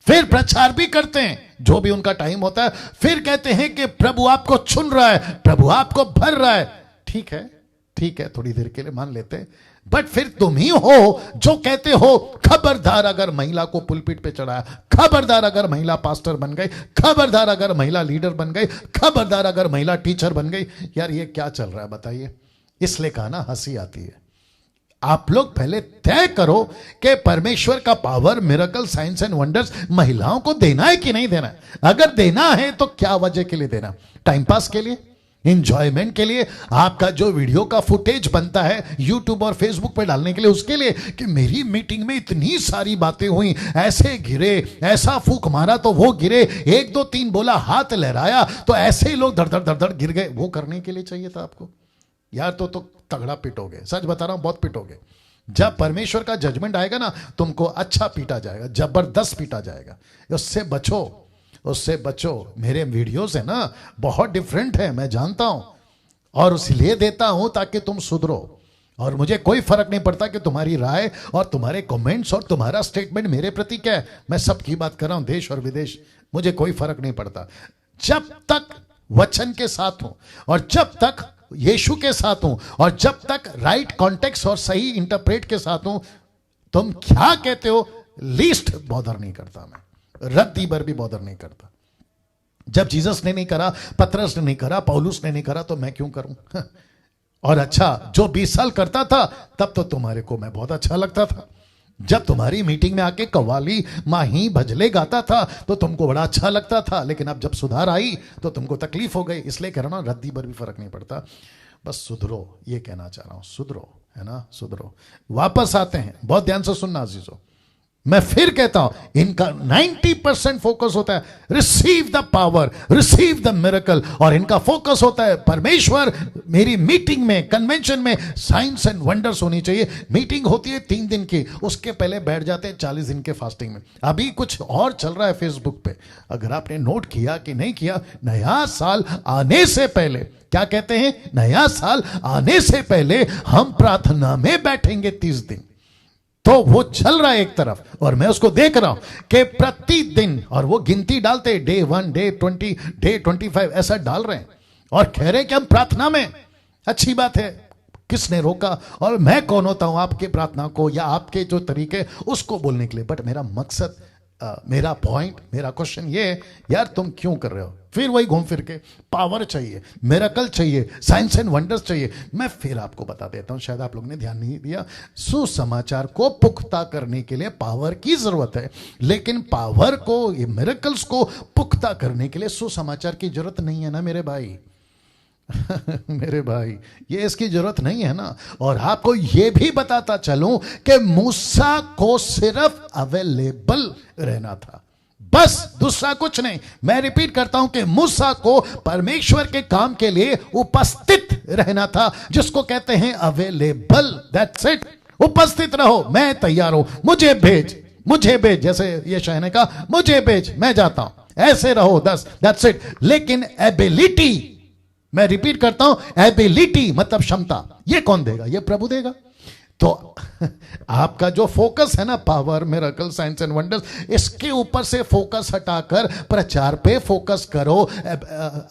फिर प्रचार भी करते हैं जो भी उनका टाइम होता है, फिर कहते हैं कि प्रभु आपको चुन रहा है, प्रभु आपको भर रहा है। ठीक है, थोड़ी देर के लिए मान लेते हैं, बट फिर तुम ही हो जो कहते हो खबरदार अगर महिला को पुलपिट पे चढ़ाया, खबरदार अगर महिला पास्टर बन गई, खबरदार अगर महिला लीडर बन गई, खबरदार अगर महिला टीचर बन गई। यार ये क्या चल रहा है बताइए? इसलिए कहा ना हंसी आती है। आप लोग पहले तय करो कि परमेश्वर का power, miracle, science and wonders महिलाओं को देना है कि नहीं देना है। अगर देना है तो क्या वजह के लिए देना? टाइम पास के लिए, इंजॉयमेंट के लिए, आपका जो वीडियो का फुटेज बनता है यूट्यूब और फेसबुक पे डालने के लिए, उसके लिए कि मेरी मीटिंग में इतनी सारी बातें हुई, ऐसे गिरे, ऐसा फूक मारा तो वो गिरे, 1 2 3 बोला, हाथ लहराया तो ऐसे ही लोग धड़ धड़ धड़ धड़ गिर गए, वो करने के लिए चाहिए था आपको? यार तो तगड़ा पिटोगे, सच बता रहा हूं, बहुत पिटोगे। जब परमेश्वर का जजमेंट आएगा ना, तुमको अच्छा पीटा जाएगा, जबरदस्त पीटा जाएगा। उससे बचो, उससे बचो। मेरे वीडियोस है ना बहुत डिफरेंट है, मैं जानता हूं, और इसलिए देता हूं ताकि तुम सुधरो। और मुझे कोई फर्क नहीं पड़ता कि तुम्हारी राय और तुम्हारे कमेंट्स और तुम्हारा स्टेटमेंट मेरे प्रति क्या है। मैं सबकी बात कर रहा हूं, देश और विदेश, मुझे कोई फर्क नहीं पड़ता। जब तक वचन के साथ हूं, और जब तक यीशु के साथ हूं, और जब तक राइट कॉन्टेक्स्ट और सही इंटरप्रेट के साथ हूं, तुम क्या कहते हो लीस्ट बॉदर नहीं करता मैं, रत्ती भर भी बॉदर नहीं करता। जब जीसस ने नहीं करा, पतरस ने नहीं करा, पौलुस ने नहीं करा, तो मैं क्यों करूं? और अच्छा, जो 20 साल करता था तब तो तुम्हारे को मैं बहुत अच्छा लगता था। जब तुम्हारी मीटिंग में आके कव्वाली, माही, भजले गाता था तो तुमको बड़ा अच्छा लगता था। लेकिन अब जब सुधार आई तो तुमको तकलीफ हो गई। इसलिए कह रहा हूं, रद्दी भर भी फर्क नहीं पड़ता, बस सुधरो, ये कहना चाह रहा हूं, सुधरो, है ना, सुधरो। वापस आते हैं, बहुत ध्यान से सुनना अजीजों। मैं फिर कहता हूं, इनका 90% फोकस होता है receive the power, receive the miracle, और इनका फोकस होता है परमेश्वर मेरी मीटिंग में, कन्वेंशन में साइंस एंड वंडर्स होनी चाहिए। मीटिंग होती है 3 दिन की, उसके पहले बैठ जाते हैं 40 दिन के फास्टिंग में। अभी कुछ और चल रहा है फेसबुक पे, अगर आपने नोट किया कि नहीं किया, नया साल आने से पहले क्या कहते हैं, नया साल आने से पहले हम प्रार्थना में बैठेंगे 30 दिन। तो वो चल रहा है एक तरफ, और मैं उसको देख रहा हूं कि प्रतिदिन, और वो गिनती डालते, डे 1, डे 20, डे 25 ऐसा डाल रहे हैं, और कह रहे हैं कि हम प्रार्थना में। अच्छी बात है, किसने रोका? और मैं कौन होता हूं आपके प्रार्थना को या आपके जो तरीके उसको बोलने के लिए? बट मेरा मकसद, मेरा पॉइंट, मेरा क्वेश्चन ये है, यार तुम क्यों कर रहे हो? फिर वही घूम फिर के पावर चाहिए, मिरेकल चाहिए, साइंस एंड वंडर्स चाहिए। मैं फिर आपको बता देता हूं, शायद आप लोगों ने ध्यान नहीं दिया, सुसमाचार को पुख्ता करने के लिए पावर की जरूरत है, लेकिन पावर को, ये मिरेकल्स को पुख्ता करने के लिए सुसमाचार की जरूरत नहीं है ना मेरे भाई। मेरे भाई, ये इसकी जरूरत नहीं है ना। और आपको ये भी बताता चलूं कि मूसा को सिर्फ अवेलेबल रहना था, बस, दूसरा कुछ नहीं। मैं रिपीट करता हूं कि मूसा को परमेश्वर के काम के लिए उपस्थित रहना था, जिसको कहते हैं अवेलेबल। दैट्स इट, उपस्थित रहो, मैं तैयार हूं, मुझे भेज, मुझे भेज। जैसे ये शाह ने कहा, मुझे भेज, मैं जाता हूं, ऐसे रहो, दैट्स इट। लेकिन एबिलिटी, मैं रिपीट करता हूं, एबिलिटी मतलब क्षमता, ये कौन देगा? ये प्रभु देगा। तो आपका जो फोकस है ना, power, miracle, science and wonders, इसके ऊपर से फोकस हटाकर प्रचार पे फोकस करो,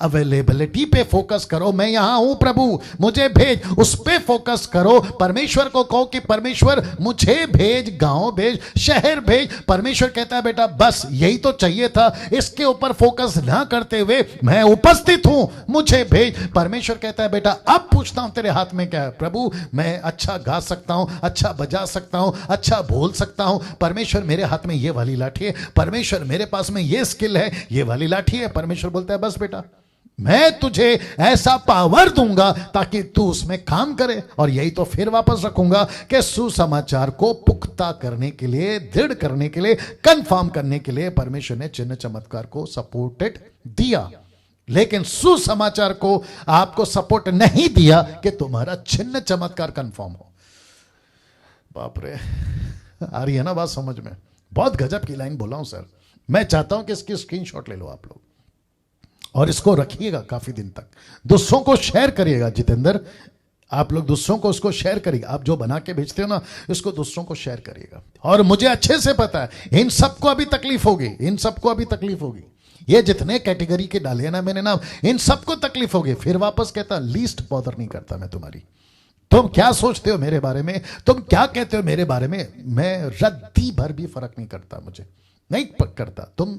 अवेलेबिलिटी पे फोकस करो, मैं यहां हूं प्रभु मुझे भेज, उस पे फोकस करो। परमेश्वर को कहो कि परमेश्वर मुझे भेज, गांव भेज, शहर भेज। परमेश्वर कहता है बेटा बस यही तो चाहिए था, इसके ऊपर फोकस ना करते हुए मैं उपस्थित हूं, मुझे भेज। परमेश्वर कहता है बेटा अब पूछता हूं तेरे हाथ में क्या है? प्रभु मैं अच्छा गा सकता हूं, अच्छा बजा सकता हूं, अच्छा बोल सकता हूं। परमेश्वर मेरे हाथ में ये वाली लाठी है, परमेश्वर मेरे पास में ये स्किल है, ये वाली लाठी है। परमेश्वर बोलता है बस बेटा मैं तुझे ऐसा पावर दूंगा ताकि तू उसमें काम करे। और यही तो फिर वापस रखूंगा कि सुसमाचार को पुख्ता करने के लिए, दृढ़ करने के लिए, कंफर्म करने के लिए परमेश्वर ने चिन्ह चमत्कार को सपोर्टेड दिया, लेकिन सुसमाचार को आपको सपोर्ट नहीं दिया कि तुम्हारा चिन्ह चमत्कार कंफर्म हो। बाप रे, आ रही है ना बात समझ में? बहुत गजब की लाइन बोला हूं सर। मैं चाहता हूं कि इसकी स्क्रीनशॉट ले लो आप लोग और इसको रखिएगा काफी दिन तक, दूसरों को शेयर करिएगा। जितेंद्र, आप लोग दूसरों को उसको शेयर करिएगा, आप जो बना के भेजते हो ना, इसको दूसरों को शेयर करिएगा। और मुझे अच्छे से पता है इन सबको अभी तकलीफ होगी, इन सबको अभी तकलीफ होगी। ये जितने कैटेगरी के डाले ना मैंने नाम, इन सबको तकलीफ होगी। फिर वापस कहता लीस्ट बॉदर नहीं करता मैं तुम्हारी। तुम क्या सोचते हो मेरे बारे में, तुम क्या कहते हो मेरे बारे में, मैं रद्दी भर भी फर्क नहीं करता, मुझे नहीं करता। तुम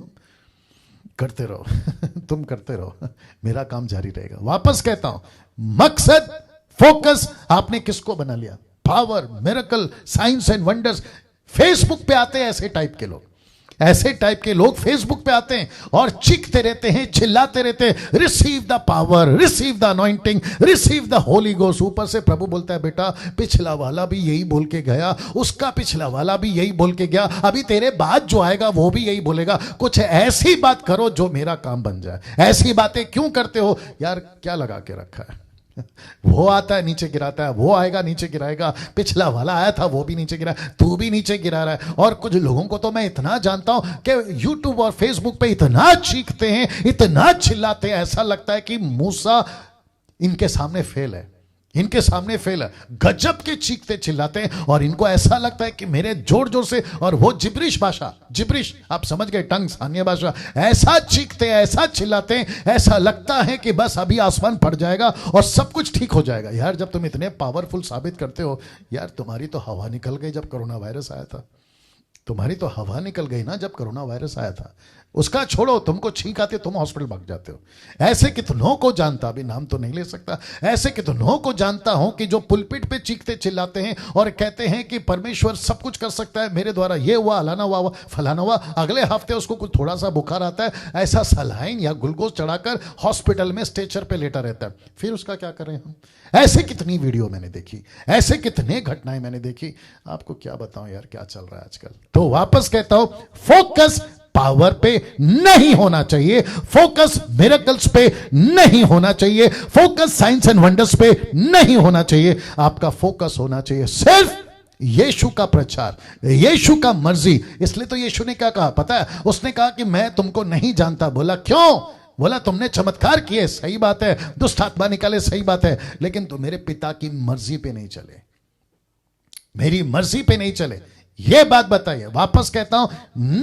करते रहो तुम करते रहो, मेरा काम जारी रहेगा। वापस कहता हूं, मकसद, फोकस आपने किसको बना लिया? Power, miracle, science and wonders. Facebook पे आते हैं ऐसे टाइप के लोग, ऐसे टाइप के लोग फेसबुक पे आते हैं और चीखते रहते हैं, चिल्लाते रहते हैं, receive the power, receive the anointing, receive the Holi ghost. ऊपर से प्रभु बोलता है बेटा पिछला वाला भी यही बोल के गया, उसका पिछला वाला भी यही बोल के गया, अभी तेरे बाद जो आएगा वो भी यही बोलेगा। कुछ ऐसी बात करो जो मेरा काम बन जाए। ऐसी बातें क्यों करते हो यार? क्या लगा के रखा है? वो आता है नीचे गिराता है, वो आएगा नीचे गिराएगा, पिछला वाला आया था वो भी नीचे गिरा, तू भी नीचे गिरा रहा है। और कुछ लोगों को तो मैं इतना जानता हूं कि YouTube और Facebook पे इतना चीखते हैं, इतना चिल्लाते हैं, ऐसा लगता है कि मूसा इनके सामने फेल है, इनके सामने फेल है। गजब के चीखते चिल्लाते हैं और इनको ऐसा लगता है कि मेरे जोर जोर से, और वो जिब्रिश भाषा, जिब्रिश आप समझ गए, टंग्स, अन्य भाषा, ऐसा चीखते हैं, ऐसा चिल्लाते हैं, ऐसा लगता है कि बस अभी आसमान फट जाएगा और सब कुछ ठीक हो जाएगा। यार जब तुम इतने पावरफुल साबित करते हो, यार तुम्हारी तो हवा निकल गई जब कोरोना वायरस आया था, तुम्हारी तो हवा निकल गई ना जब कोरोना वायरस आया था। उसका छोड़ो, तुमको छींक आती तुम हॉस्पिटल भाग जाते हो। ऐसे कितनों को जानता, अभी नाम तो नहीं ले सकता, ऐसे कितनों को जानता हूं कि जो पुलपिट पे चीखते चिल्लाते हैं और कहते हैं कि परमेश्वर सब कुछ कर सकता है, मेरे द्वारा ये हुआ, अलाना हुआ, फलाना हुआ। अगले हफ्ते उसको कुछ थोड़ा सा बुखार आता है, ऐसा सलाइन या ग्लूकोज चढ़ाकर हॉस्पिटल में स्ट्रेचर पे लेटा रहता है। फिर उसका क्या करें हम? ऐसे कितनी वीडियो मैंने देखी, ऐसे कितने घटनाएं मैंने देखी, आपको क्या बताऊं यार क्या चल रहा है आजकल। तो वापस कहता हूं, फोकस पावर पे नहीं होना चाहिए, फोकस मिरेकल्स पे नहीं होना चाहिए, फोकस साइंस एंड वंडर्स पे नहीं होना चाहिए। आपका फोकस होना चाहिए सिर्फ यीशु का प्रचार, यीशु का मर्जी। इसलिए तो यीशु ने क्या कहा पता है? उसने कहा कि मैं तुमको नहीं जानता। बोला क्यों? बोला तुमने चमत्कार किए, सही बात है, दुष्ट आत्मा निकाले, सही बात है, लेकिन तुम मेरे पिता की मर्जी पे नहीं चले, मेरी मर्जी पे नहीं चले। यह बात बताइए। वापस कहता हूं,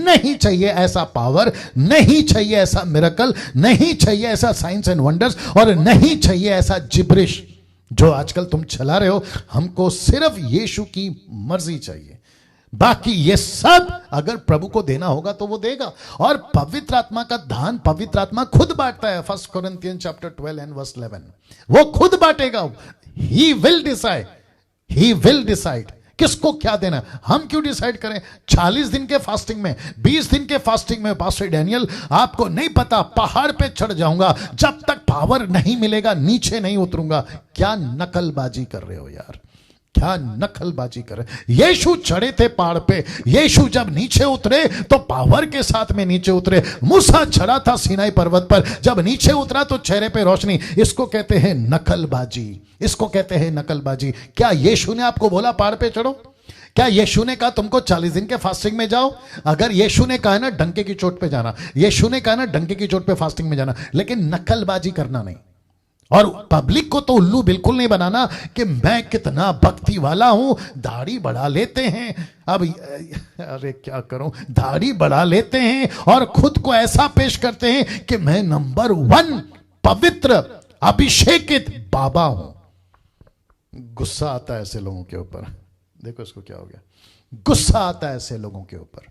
नहीं चाहिए ऐसा पावर, नहीं चाहिए ऐसा मिरेकल, नहीं चाहिए ऐसा साइंस एंड वंडर्स, और नहीं चाहिए ऐसा जिब्रिश जो आजकल तुम चला रहे हो। हमको सिर्फ यीशु की मर्जी चाहिए। बाकी ये सब अगर प्रभु को देना होगा तो वो देगा। और पवित्र आत्मा का दान पवित्र आत्मा खुद बांटता है। 1 कोरिन्थियंस चैप्टर 12 एंड वर्स 11, वो खुद बांटेगा। He will decide, he will decide किसको क्या देना। हम क्यों डिसाइड करें? 40 दिन के फास्टिंग में, 20 दिन के फास्टिंग में पास्टर डैनियल आपको नहीं पता, पहाड़ पे चढ़ जाऊंगा, जब तक पावर नहीं मिलेगा नीचे नहीं उतरूंगा। क्या नकलबाजी कर रहे हो यार, क्या नकलबाजी कर रहे। यीशु चढ़े थे पहाड़ पे, यीशु जब नीचे उतरे तो पावर के साथ में नीचे उतरे। मूसा चढ़ा था सीनाई पर्वत पर, जब नीचे उतरा तो चेहरे पे रोशनी। इसको कहते हैं नकलबाजी, इसको कहते हैं नकलबाजी। क्या यीशु ने आपको बोला पहाड़ पे चढ़ो? क्या यीशु ने कहा तुमको 40 दिन के फास्टिंग में जाओ? अगर यीशु ने कहा ना डंके की चोट पे जाना, यीशु ने कहा ना डंके की चोट पे फास्टिंग में जाना, लेकिन नकलबाजी करना नहीं। और पब्लिक को तो उल्लू बिल्कुल नहीं बनाना कि मैं कितना भक्ति वाला हूं। दाढ़ी बढ़ा लेते हैं, अब अरे क्या करूं, दाढ़ी बढ़ा लेते हैं और खुद को ऐसा पेश करते हैं कि मैं नंबर 1 पवित्र अभिषेकित बाबा हूं। गुस्सा आता है ऐसे लोगों के ऊपर। देखो इसको क्या हो गया, गुस्सा आता है ऐसे लोगों के ऊपर।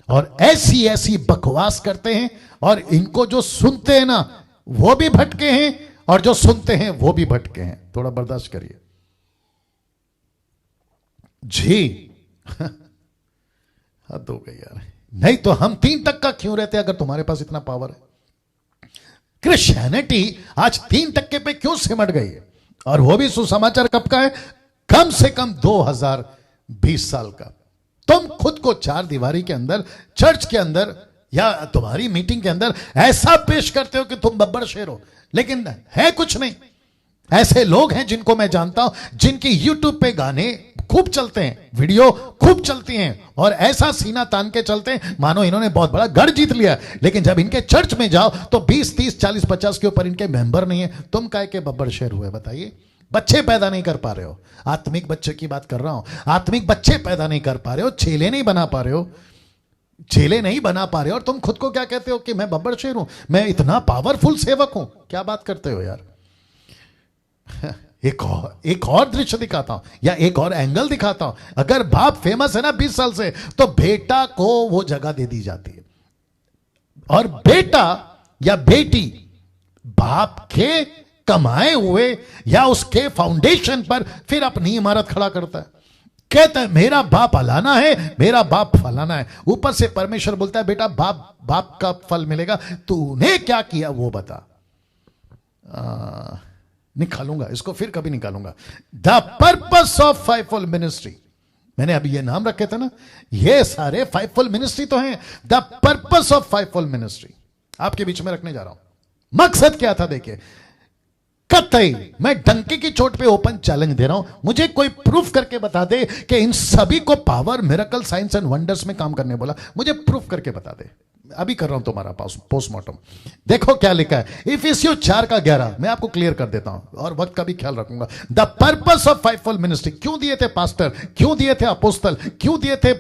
और ऐसी ऐसी बकवास करते हैं, और इनको जो सुनते हैं ना वो भी भटके हैं, और जो सुनते हैं वो भी भटके हैं। थोड़ा बर्दाश्त करिए जी। हद हो गई यार। नहीं तो हम 3 तक का क्यों रहते अगर तुम्हारे पास इतना पावर है? क्रिश्चियनिटी आज 3 पे क्यों सिमट गई है? और वो भी सुसमाचार कब का है? कम से कम 2020 साल का। तुम खुद को 4 दीवारी के अंदर, चर्च के अंदर या तुम्हारी मीटिंग के अंदर ऐसा पेश करते हो कि तुम बब्बर शेर हो, लेकिन है कुछ नहीं। ऐसे लोग हैं जिनको मैं जानता हूं, जिनकी YouTube पे गाने खूब चलते हैं, वीडियो खूब चलती हैं, और ऐसा सीना तान के चलते हैं मानो इन्होंने बहुत बड़ा गढ़ जीत लिया। लेकिन जब इनके चर्च में जाओ तो 20, 30, 40, 50 के ऊपर इनके मेंबर नहीं है। तुम काहे के बब्बर शेर हुए बताइए? बच्चे पैदा नहीं कर पा रहे हो। आत्मिक बच्चे की बात कर रहा हूं, आत्मिक बच्चे पैदा नहीं कर पा रहे हो, चेले नहीं बना पा रहे हो, चेले नहीं बना पा रहे हो, और तुम खुद को क्या कहते हो कि मैं बब्बर शेर हूं, मैं इतना पावरफुल सेवक हूं। क्या बात करते हो यार? एक और दृश्य दिखाता हूं, या एक और एंगल दिखाता हूं। अगर बाप फेमस है ना 20 साल से, तो बेटा को वो जगह दे दी जाती है, और बेटा या बेटी बाप के कमाए हुए या उसके फाउंडेशन पर फिर अपनी इमारत खड़ा करता है। कहता है मेरा बाप फलाना है, मेरा बाप फलाना है। ऊपर से परमेश्वर बोलता है बेटा बाप बाप का फल मिलेगा, तूने क्या किया वो बता। निकालूंगा इसको, फिर कभी निकालूंगा। The purpose of fivefold ministry, मैंने अभी ये नाम रखे थे ना, ये सारे फाइवफोल्ड मिनिस्ट्री तो हैं। The purpose of fivefold ministry आपके बीच में रखने जा रहा हूं। मकसद क्या था देखिए, कतई मैं डंके की चोट पे ओपन चैलेंज दे रहा हूं, मुझे कोई प्रूफ करके बता दे कि इन सभी को power, miracle, science and wonders में काम करने बोला, मुझे प्रूफ करके बता दे। अभी कर रहा हूं तुम्हारा पोस्टमार्टम। देखो क्या लिखा है इफिसियों 4:11, मैं आपको क्लियर कर देता हूं और वक्त का भी ख्याल रखूंगा। The purpose of fivefold ministry, क्यों दिए थे पास्टर, क्यों दिए थे अपोस्तल, क्यों दिए थे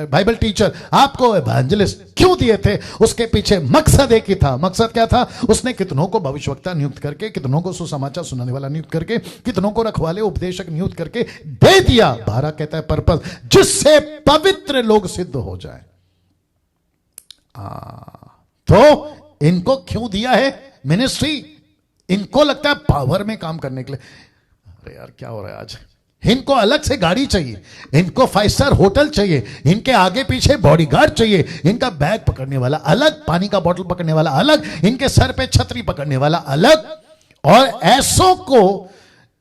बाइबल टीचर, आपको एवेंजलिस्ट क्यों दिए थे, उसके पीछे मकसद एक ही था। मकसद क्या था? उसने कितनों को भविष्यवक्ता नियुक्त करके, कितनों को सुसमाचार सुनाने वाला नियुक्त करके, कितनों को रखवाले उपदेशक नियुक्त करके दे दिया। 12 कहता है पर्पस, जिससे पवित्र लोग सिद्ध हो जाए। तो इनको क्यों दिया है मिनिस्ट्री? इनको लगता है पावर में काम करने के लिए। अरे यार क्या हो रहा है आज, इनको अलग से गाड़ी चाहिए, इनको 5 स्टार होटल चाहिए, इनके आगे पीछे बॉडीगार्ड चाहिए, इनका बैग पकड़ने वाला अलग, पानी का बोतल पकड़ने वाला अलग, इनके सर पे छतरी पकड़ने वाला अलग। और ऐसों को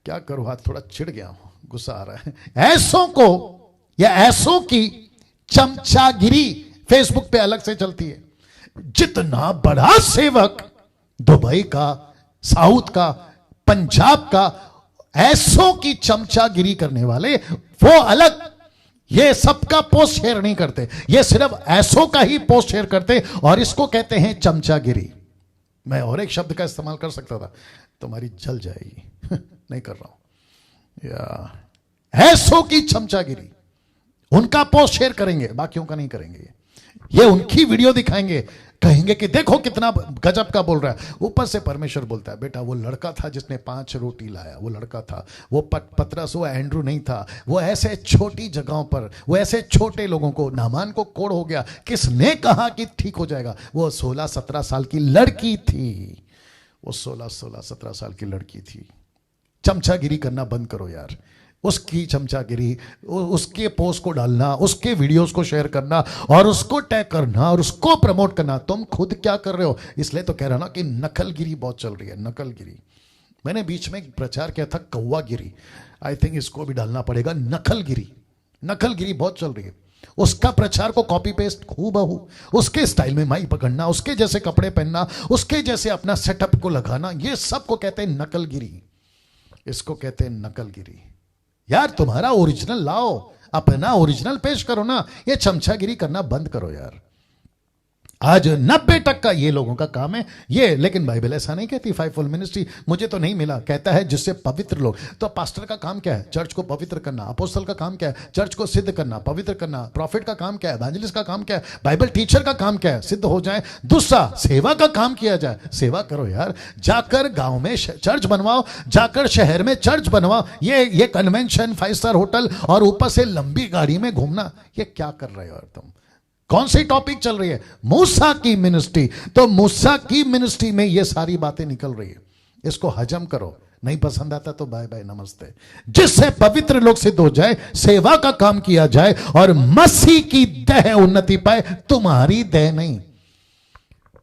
क्या करूं, हाथ थोड़ा चिढ़ गया हूं, गुस्सा आ रहा है। ऐसों को या ऐसों की चमचागिरी फेसबुक पे अलग से चलती है। जितना बड़ा सेवक दुबई का, साउथ का, पंजाब का, ऐसों की चमचागिरी करने वाले वो अलग, ये सबका पोस्ट शेयर नहीं करते, ये सिर्फ ऐसों का ही पोस्ट शेयर करते और इसको कहते हैं चमचागिरी। मैं और एक शब्द का इस्तेमाल कर सकता था, तुम्हारी जल जाएगी नहीं कर रहा हूं। या ऐसों की चमचागिरी, उनका पोस्ट शेयर करेंगे, बाकियों का नहीं करेंगे। ये उनकी वीडियो दिखाएंगे, कहेंगे कि देखो कितना गजब का बोल रहा है। ऊपर से परमेश्वर बोलता है बेटा वो लड़का था जिसने 5 रोटी लाया, वो लड़का था, वो पतरस, वो एंड्रू नहीं था। वो ऐसे छोटी जगहों पर, वो ऐसे छोटे लोगों को, नामान को कोड़ हो गया, किसने कहा कि ठीक हो जाएगा? वो 16-17 साल की लड़की थी, वो 16-17 साल की लड़की थी। चमचागिरी करना बंद करो यार। उसकी चमचागिरी, उसके पोस्ट को डालना, उसके वीडियोस को शेयर करना और उसको टैग करना और उसको प्रमोट करना, तुम खुद क्या कर रहे हो? इसलिए तो कह रहा ना कि नकलगिरी बहुत चल रही है, नकलगिरी। मैंने बीच में प्रचार किया था कौवागिरी, आई थिंक इसको भी डालना पड़ेगा, नकलगिरी। नकलगिरी बहुत चल रही है, उसका प्रचार को कॉपी पेस्ट हूबहू, उसके स्टाइल में माइक पकड़ना, उसके जैसे कपड़े पहनना, उसके जैसे अपना सेटअप को लगाना, ये सब को कहते हैं नकलगिरी। इसको कहते हैं नकलगिरी। यार तुम्हारा ओरिजिनल लाओ, अपना ओरिजिनल पेश करो ना, ये चमचागिरी करना बंद करो यार। आज 90% ये लोगों का काम है ये, लेकिन बाइबल ऐसा नहीं कहती। फाइवफोल्ड मिनिस्ट्री मुझे तो नहीं मिला, कहता है जिससे पवित्र लोग। तो पास्टर का काम क्या है? चर्च को पवित्र करना। अपोस्तल का काम क्या है? चर्च को सिद्ध करना, पवित्र करना। प्रॉफिट का काम क्या है? एवेंजलिस्ट का काम क्या है? बाइबल टीचर का काम क्या है? सिद्ध हो जाए। दूसरा, सेवा का काम किया जाए। सेवा करो यार, जाकर गांव में चर्च बनवाओ, जाकर शहर में चर्च बनवाओ। ये कन्वेंशन, 5 स्टार होटल और ऊपर से लंबी गाड़ी में घूमना, ये क्या कर रहे हो यार तुम? कौन सी टॉपिक चल रही है? मूसा की मिनिस्ट्री। तो मूसा की मिनिस्ट्री में ये सारी बातें निकल रही है, इसको हजम करो। नहीं पसंद आता तो बाय बाय, नमस्ते। जिससे पवित्र लोग सिद्ध हो जाए, सेवा का काम किया जाए और मसीह की देह उन्नति पाए, तुम्हारी देह नहीं।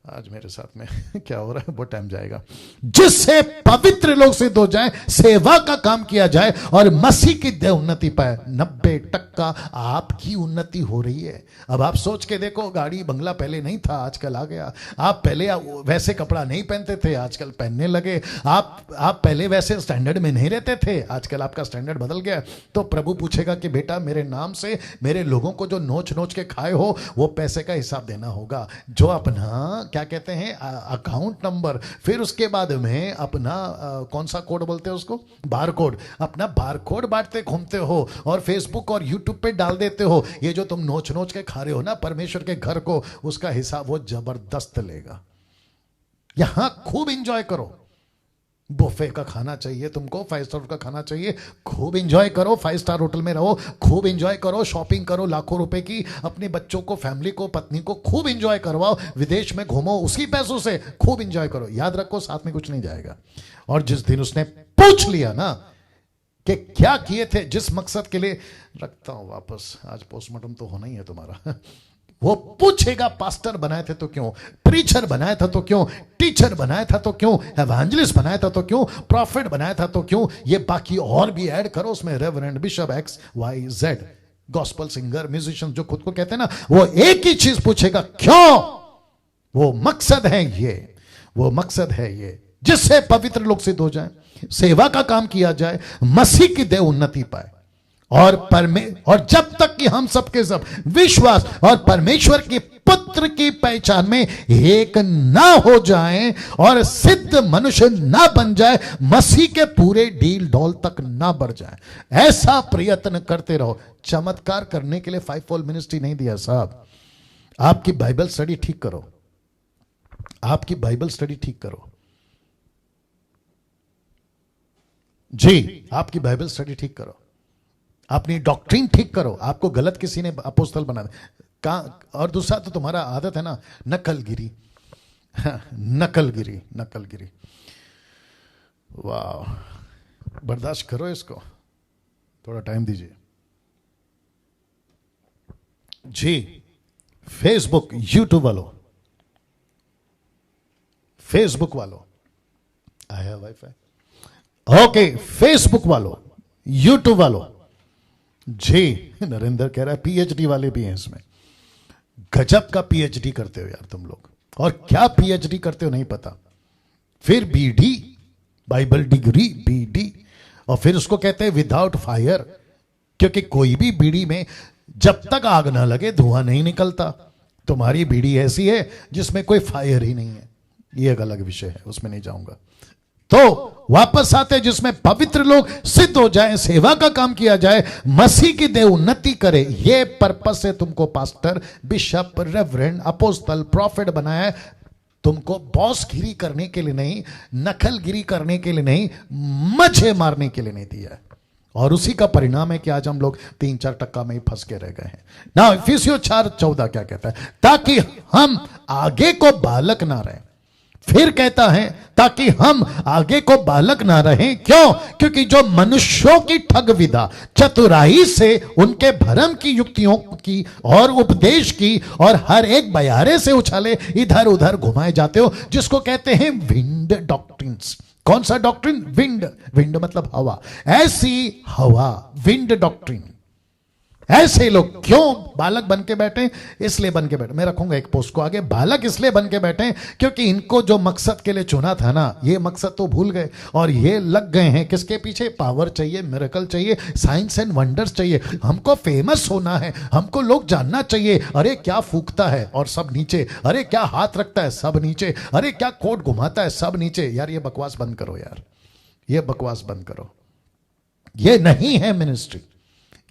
आज मेरे साथ में क्या हो रहा है, वो टाइम जाएगा। जिससे पवित्र लोग सिद्ध हो जाए, सेवा का काम किया जाए और मसीह की देह उन्नति पाए। 90% आपकी उन्नति हो रही है। अब आप सोच के देखो, गाड़ी बंगला पहले नहीं था, आजकल आ गया। आप पहले वैसे कपड़ा नहीं पहनते थे, आजकल पहनने लगे। आप पहले वैसे स्टैंडर्ड में नहीं रहते थे, आजकल आपका स्टैंडर्ड बदल गया। तो प्रभु पूछेगा कि बेटा मेरे नाम से मेरे लोगों को जो नोच नोच के खाए हो, वो पैसे का हिसाब देना होगा। जो अपना क्या कहते हैं अकाउंट नंबर, फिर उसके बाद में अपना कौन सा कोड बोलते हैं उसको, बार कोड, अपना बार कोड बांटते घूमते हो और फेसबुक और यूट्यूब पे डाल देते हो। ये जो तुम नोच नोच के खा रहे हो ना परमेश्वर के घर को, उसका हिसाब वो जबरदस्त लेगा। यहां खूब इंजॉय करो, बुफे का खाना चाहिए तुमको, 5 स्टार का खाना चाहिए, खूब एंजॉय करो, 5 स्टार होटल में रहो, खूब एंजॉय करो, शॉपिंग करो लाखों रुपए की, अपने बच्चों को, फैमिली को, पत्नी को खूब एंजॉय करवाओ, विदेश में घूमो, उसी पैसों से खूब एंजॉय करो। याद रखो साथ में कुछ नहीं जाएगा। और जिस दिन उसने पूछ लिया ना कि क्या किए थे, जिस मकसद के लिए, रखता हूं वापस, आज पोस्टमार्टम तो होना ही है तुम्हारा। वो पूछेगा पास्टर बनाए थे तो क्यों, प्रीचर बनाया था तो क्यों, टीचर बनाया था तो क्यों, एवेंजलिस्ट बनाया था तो क्यों, प्रॉफिट बनाया था तो क्यों, ये बाकी और भी ऐड करो उसमें, reverend, bishop, XYZ, gospel singer, musician जो खुद को कहते हैं ना, वो एक ही चीज पूछेगा, क्यों? वो मकसद है ये, वो मकसद है ये, जिससे पवित्र लोग सिद्ध हो जाए, सेवा का काम किया जाए, मसीह की देह उन्नति पाए, और जब तक कि हम सबके सब विश्वास और परमेश्वर के पुत्र की पहचान में एक ना हो जाएं और सिद्ध मनुष्य ना बन जाए, मसीह के पूरे डील डॉल तक ना बढ़ जाए, ऐसा प्रयत्न करते रहो। चमत्कार करने के लिए 5-fold मिनिस्ट्री नहीं दिया साहब। आपकी बाइबल स्टडी ठीक करो, आपकी बाइबल स्टडी ठीक करो जी, आपकी बाइबल स्टडी ठीक करो, अपनी डॉक्ट्रिन ठीक करो। आपको गलत किसी ने अपोस्तल बना का, और दूसरा तो तुम्हारा आदत है ना नकलगिरी, नकलगिरी, नकलगिरी। वाह, बर्दाश्त करो इसको, थोड़ा टाइम दीजिए जी। फेसबुक, यूट्यूब वालों, फेसबुक वालों, आया वाईफाई, ओके, फेसबुक वालों, यूट्यूब वालों जी। नरेंद्र कह रहा है PhD वाले भी हैं इसमें। गजब का PhD करते हो यार तुम लोग, और क्या PhD करते हो नहीं पता, फिर BD, बाइबल डिग्री, BD, और फिर उसको कहते हैं विदाउट फायर, क्योंकि कोई भी बीड़ी में जब तक आग ना लगे धुआं नहीं निकलता। तुम्हारी बीड़ी ऐसी है जिसमें कोई फायर ही नहीं है, ये एक अलग विषय है, उसमें नहीं जाऊंगा। तो वापस आते, जिसमें पवित्र लोग सिद्ध हो जाएं, सेवा का काम किया जाए, मसीह की देह उन्नति करे, ये पर्पस से तुमको पास्टर, बिशप, रेवरेंड, अपोस्तल, प्रॉफिट बनाया है। तुमको बॉसगिरी करने के लिए नहीं, नकलगिरी करने के लिए नहीं, मजे मारने के लिए नहीं दिया है। और उसी का परिणाम है कि आज हम लोग 3-4 टक्का में ही फंस के रह गए हैं ना। इफिसियों 4:14 क्या कहता है? ताकि हम आगे को बालक ना रहें। फिर कहता है ताकि हम आगे को बालक ना रहें। क्यों? क्योंकि जो मनुष्यों की ठग विधा, चतुराई से उनके भरम की युक्तियों की और उपदेश की और हर एक बयारे से उछाले इधर उधर घुमाए जाते हो, जिसको कहते हैं विंड डॉक्ट्रिन्स। कौन सा डॉक्ट्रिन? विंड। विंड मतलब हवा, ऐसी हवा, विंड डॉक्ट्रिन। ऐसे लोग क्यों बालक बन के बैठे? इसलिए बन के बैठे, मैं रखूंगा एक पोस्ट को आगे, बालक इसलिए बन के बैठे क्योंकि इनको जो मकसद के लिए चुना था ना, ये मकसद तो भूल गए और ये लग गए हैं किसके पीछे? पावर चाहिए, मिरेकल चाहिए, साइंस एंड वंडर्स चाहिए, हमको फेमस होना है, हमको लोग जानना चाहिए। अरे क्या फूकता है और सब नीचे, अरे क्या हाथ रखता है सब नीचे, अरे क्या कोट घुमाता है सब नीचे। यार ये बकवास बंद करो यार, ये बकवास बंद करो। ये नहीं है मिनिस्ट्री,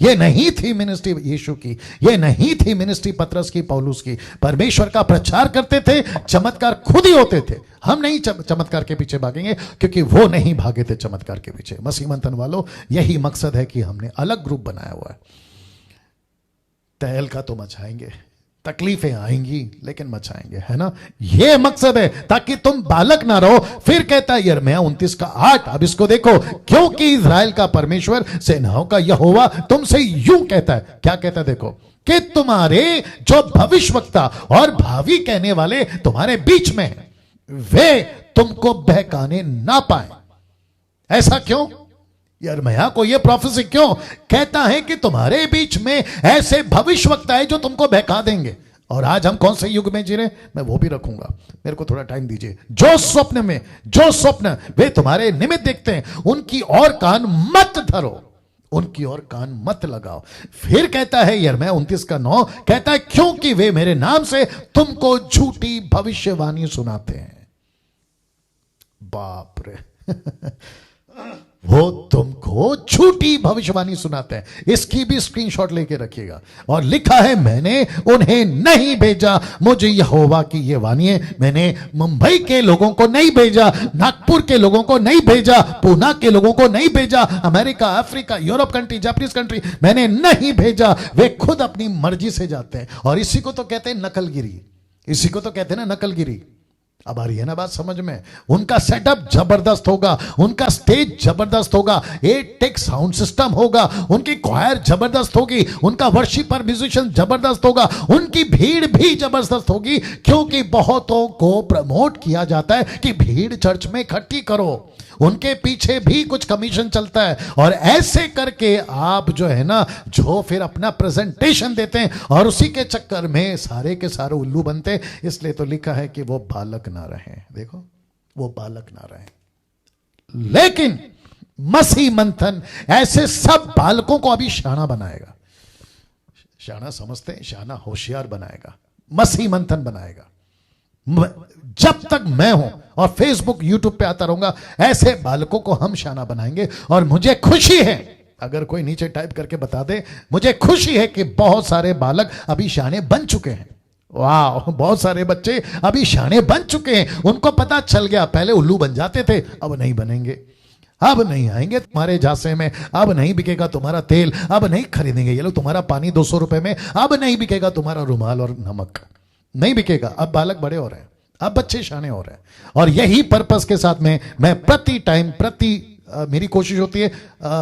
ये नहीं थी मिनिस्ट्री यीशु की, ये नहीं थी मिनिस्ट्री पतरस की, पौलुस की। परमेश्वर का प्रचार करते थे, चमत्कार खुद ही होते थे। हम नहीं चमत्कार के पीछे भागेंगे क्योंकि वो नहीं भागे थे चमत्कार के पीछे। मसीह मंथन वालों, यही मकसद है कि हमने अलग ग्रुप बनाया हुआ है। तहलका तो मचाएंगे, तकलीफें आएंगी लेकिन मचाएंगे, है ना। यह मकसद है ताकि तुम बालक ना रहो। फिर कहता है यिर्मयाह 29:8, अब इसको देखो, क्योंकि इज़राइल का परमेश्वर, सेनाओं का यहोवा तुमसे यूं कहता है। क्या कहता है? देखो, कि तुम्हारे जो भविष्यवक्ता और भावी कहने वाले तुम्हारे बीच में हैं, वे तुमको बहकाने ना पाए। ऐसा क्यों? यिर्मयाह को यह प्रोफेसी क्यों? कहता है कि तुम्हारे बीच में ऐसे भविष्यवक्ता है जो तुमको बहका देंगे। और आज हम कौन से युग में जी रहे, मैं वो भी रखूंगा, मेरे को थोड़ा टाइम दीजिए। जो स्वप्न में, जो स्वप्न वे तुम्हारे निमित्त देखते हैं, उनकी ओर कान मत धरो, उनकी ओर कान मत लगाओ। फिर कहता है यिर्मयाह 29:9, कहता है क्योंकि वे मेरे नाम से तुमको झूठी भविष्यवाणी सुनाते हैं। बाप रे वो तुमको झूठी झूठी भविष्यवाणी सुनाते हैं। इसकी भी स्क्रीनशॉट लेके रखिएगा। और लिखा है, मैंने उन्हें नहीं भेजा, मुझे यहोवा की ये वाणी है, मैंने मुंबई के लोगों को नहीं भेजा, नागपुर के लोगों को नहीं भेजा, पूना के लोगों को नहीं भेजा, America, Africa, Europe country, Japanese country मैंने नहीं भेजा। वे खुद अपनी मर्जी से जाते हैं। और इसी को तो कहते हैं नकलगिरी, इसी को तो कहते हैं ना नकलगिरी। अब आ रही है ना बात समझ में? उनका सेटअप जबरदस्त होगा, उनका स्टेज जबरदस्त होगा, एक टेक साउंड सिस्टम होगा, उनकी क्वायर जबरदस्त होगी, उनका वर्शिपर म्यूजिशियन जबरदस्त होगा, उनकी भीड़ भी जबरदस्त होगी, क्योंकि बहुतों को प्रमोट किया जाता है कि भीड़ चर्च में इकट्ठी करो। उनके पीछे भी कुछ कमीशन चलता है। और ऐसे करके आप जो है ना, जो फिर अपना प्रेजेंटेशन देते हैं और उसी के चक्कर में सारे के सारे उल्लू बनते हैं। इसलिए तो लिखा है कि वो बालक ना रहे। देखो, वो बालक ना रहे। लेकिन मसीह मंथन ऐसे सब बालकों को अभी शाना बनाएगा। शाना समझते हैं? शाना होशियार बनाएगा, मसीह मंथन बनाएगा। जब तक मैं हूं और फेसबुक यूट्यूब पे आता रहूंगा, ऐसे बालकों को हम शाना बनाएंगे। और मुझे खुशी है, अगर कोई नीचे टाइप करके बता दे, मुझे खुशी है कि बहुत सारे बालक अभी शाने बन चुके हैं। वाह, बहुत सारे बच्चे अभी शाने बन चुके हैं। उनको पता चल गया, पहले उल्लू बन जाते थे, अब नहीं बनेंगे, अब नहीं आएंगे तुम्हारे झांसे में, अब नहीं बिकेगा तुम्हारा तेल, अब नहीं खरीदेंगे ये लोग तुम्हारा पानी 200 रुपए में, अब नहीं बिकेगा तुम्हारा रुमाल और नमक, नहीं बिकेगा। अब बालक बड़े हो रहे हैं, अब बच्चे शाने हो रहे हैं। और यही पर्पस के साथ में मैं प्रति टाइम मेरी कोशिश होती है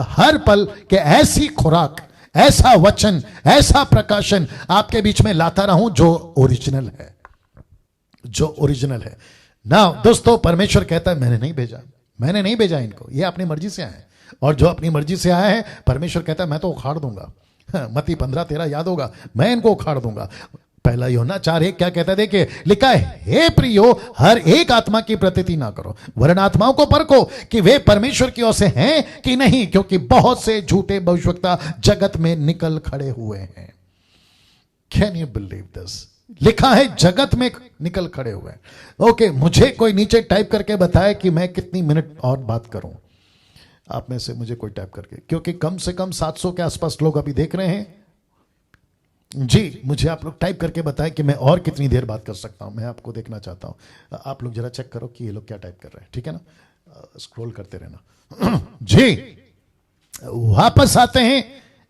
हर पल के ऐसी खुराक, ऐसा वचन, ऐसा प्रकाशन आपके बीच में लाता रहूं जो ओरिजिनल है, जो ओरिजिनल है ना। दोस्तों, परमेश्वर कहता है मैंने नहीं भेजा, मैंने नहीं भेजा इनको, ये अपनी मर्जी से आए। और जो अपनी मर्जी से आया है, परमेश्वर कहता है मैं तो उखाड़ दूंगा। मत्ती 15:13 याद होगा, मैं इनको उखाड़ दूंगा। पहला यूहन्ना 4:1 क्या कहता है? देखिए, लिखा है, हे प्रियो, हर एक आत्मा की प्रतीति ना करो, वरन आत्माओं को परखो कि वे परमेश्वर की ओर से हैं कि नहीं, क्योंकि बहुत से झूठे भविष्यवक्ता जगत में निकल खड़े हुए हैं। Can you believe this? लिखा है जगत में निकल खड़े हुए हैं। ओके, मुझे कोई नीचे टाइप करके बताए कि मैं कितनी मिनट और बात करूं। आप में से मुझे कोई टाइप करके, क्योंकि कम से कम 700 के आसपास लोग अभी देख रहे हैं जी। मुझे आप लोग टाइप करके बताएं कि मैं और कितनी देर बात कर सकता हूं, मैं आपको देखना चाहता हूं। आप लोग जरा चेक करो कि ये लोग क्या टाइप कर रहे हैं, ठीक है ना? स्क्रॉल करते रहना जी। वापस आते हैं,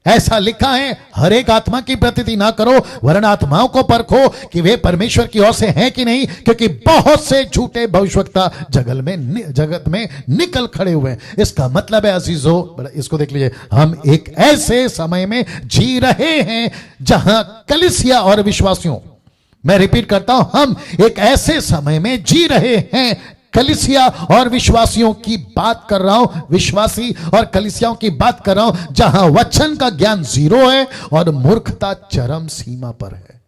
ऐसा लिखा है, हर एक आत्मा की प्रतीति ना करो, वरन आत्माओं को परखो कि वे परमेश्वर की ओर से हैं कि नहीं, क्योंकि बहुत से झूठे भविष्यवक्ता जगत में निकल खड़े हुए हैं। इसका मतलब है अजीजों, इसको देख लीजिए, हम एक ऐसे समय में जी रहे हैं जहां कलीसिया और विश्वासियों, मैं रिपीट करता हूं, हम एक ऐसे समय में जी रहे हैं, कलीसिया और विश्वासियों की बात कर रहा हूं, विश्वासी और कलीसियाओं की बात कर रहा हूं, जहां वचन का ज्ञान 0 है और मूर्खता चरम सीमा पर है।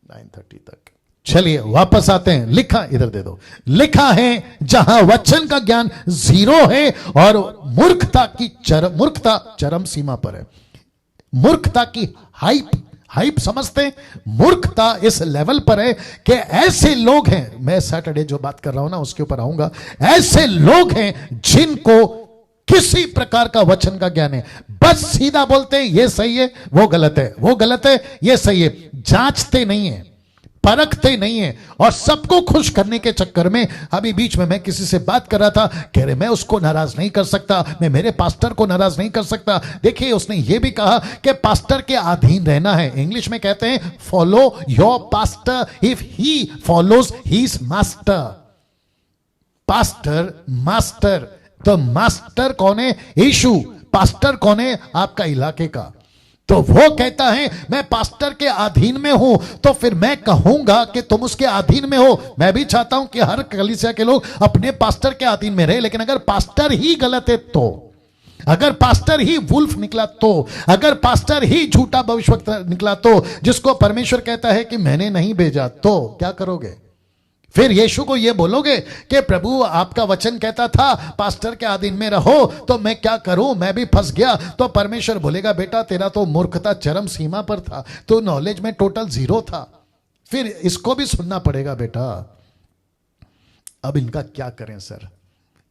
9:30 तक चलिए वापस आते हैं। लिखा, इधर दे दो, लिखा है जहां वचन का ज्ञान 0 है और मूर्खता चरम सीमा पर है। मूर्खता की हाइप समझते हैं? मूर्खता इस लेवल पर है कि ऐसे लोग हैं, मैं सैटरडे जो बात कर रहा हूं ना उसके ऊपर आऊंगा, ऐसे लोग हैं जिनको किसी प्रकार का वचन का ज्ञान है, बस सीधा बोलते हैं ये सही है, वो गलत है, वो गलत है, ये सही है, जांचते नहीं है, परखते नहीं है। और सबको खुश करने के चक्कर में, अभी बीच में मैं किसी से बात कर रहा था, कह रहे मैं उसको नाराज नहीं कर सकता, मैं मेरे पास्टर को नाराज नहीं कर सकता। देखिए, उसने ये भी कहा कि पास्टर के अधीन रहना है। इंग्लिश में कहते हैं follow your pastor if he follows his master. Pastor, master, तो मास्टर कौन है? यीशु। पास्टर कौन है? आपका इलाके का। तो वो कहता है मैं पास्टर के अधीन में हूं, तो फिर मैं कहूंगा कि तुम उसके अधीन में हो। मैं भी चाहता हूं कि हर कलीसिया के लोग अपने पास्टर के अधीन में रहे, लेकिन अगर पास्टर ही गलत है तो, अगर पास्टर ही वुल्फ निकला तो, अगर पास्टर ही झूठा भविष्यवक्ता निकला तो, जिसको परमेश्वर कहता है कि मैंने नहीं भेजा, तो क्या करोगे? फिर यीशु को यह बोलोगे कि प्रभु आपका वचन कहता था पास्टर के अधीन में रहो, तो मैं क्या करूं, मैं भी फंस गया। तो परमेश्वर बोलेगा बेटा तेरा तो मूर्खता चरम सीमा पर था, तो नॉलेज में टोटल 0 था। फिर इसको भी सुनना पड़ेगा बेटा। अब इनका क्या करें सर?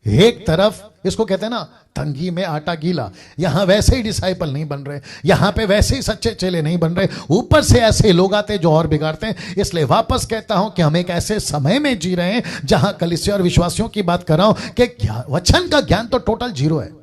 एक तरफ इसको कहते हैं ना तंगी में आटा गीला। यहां वैसे ही डिसाइपल नहीं बन रहे, यहां पे वैसे ही सच्चे चेले नहीं बन रहे, ऊपर से ऐसे लोग आते जो और बिगाड़ते हैं। इसलिए वापस कहता हूं कि हम एक ऐसे समय में जी रहे हैं जहां कलीसिया और विश्वासियों की बात कर रहा हूं कि वचन का ज्ञान तो टोटल जीरो है।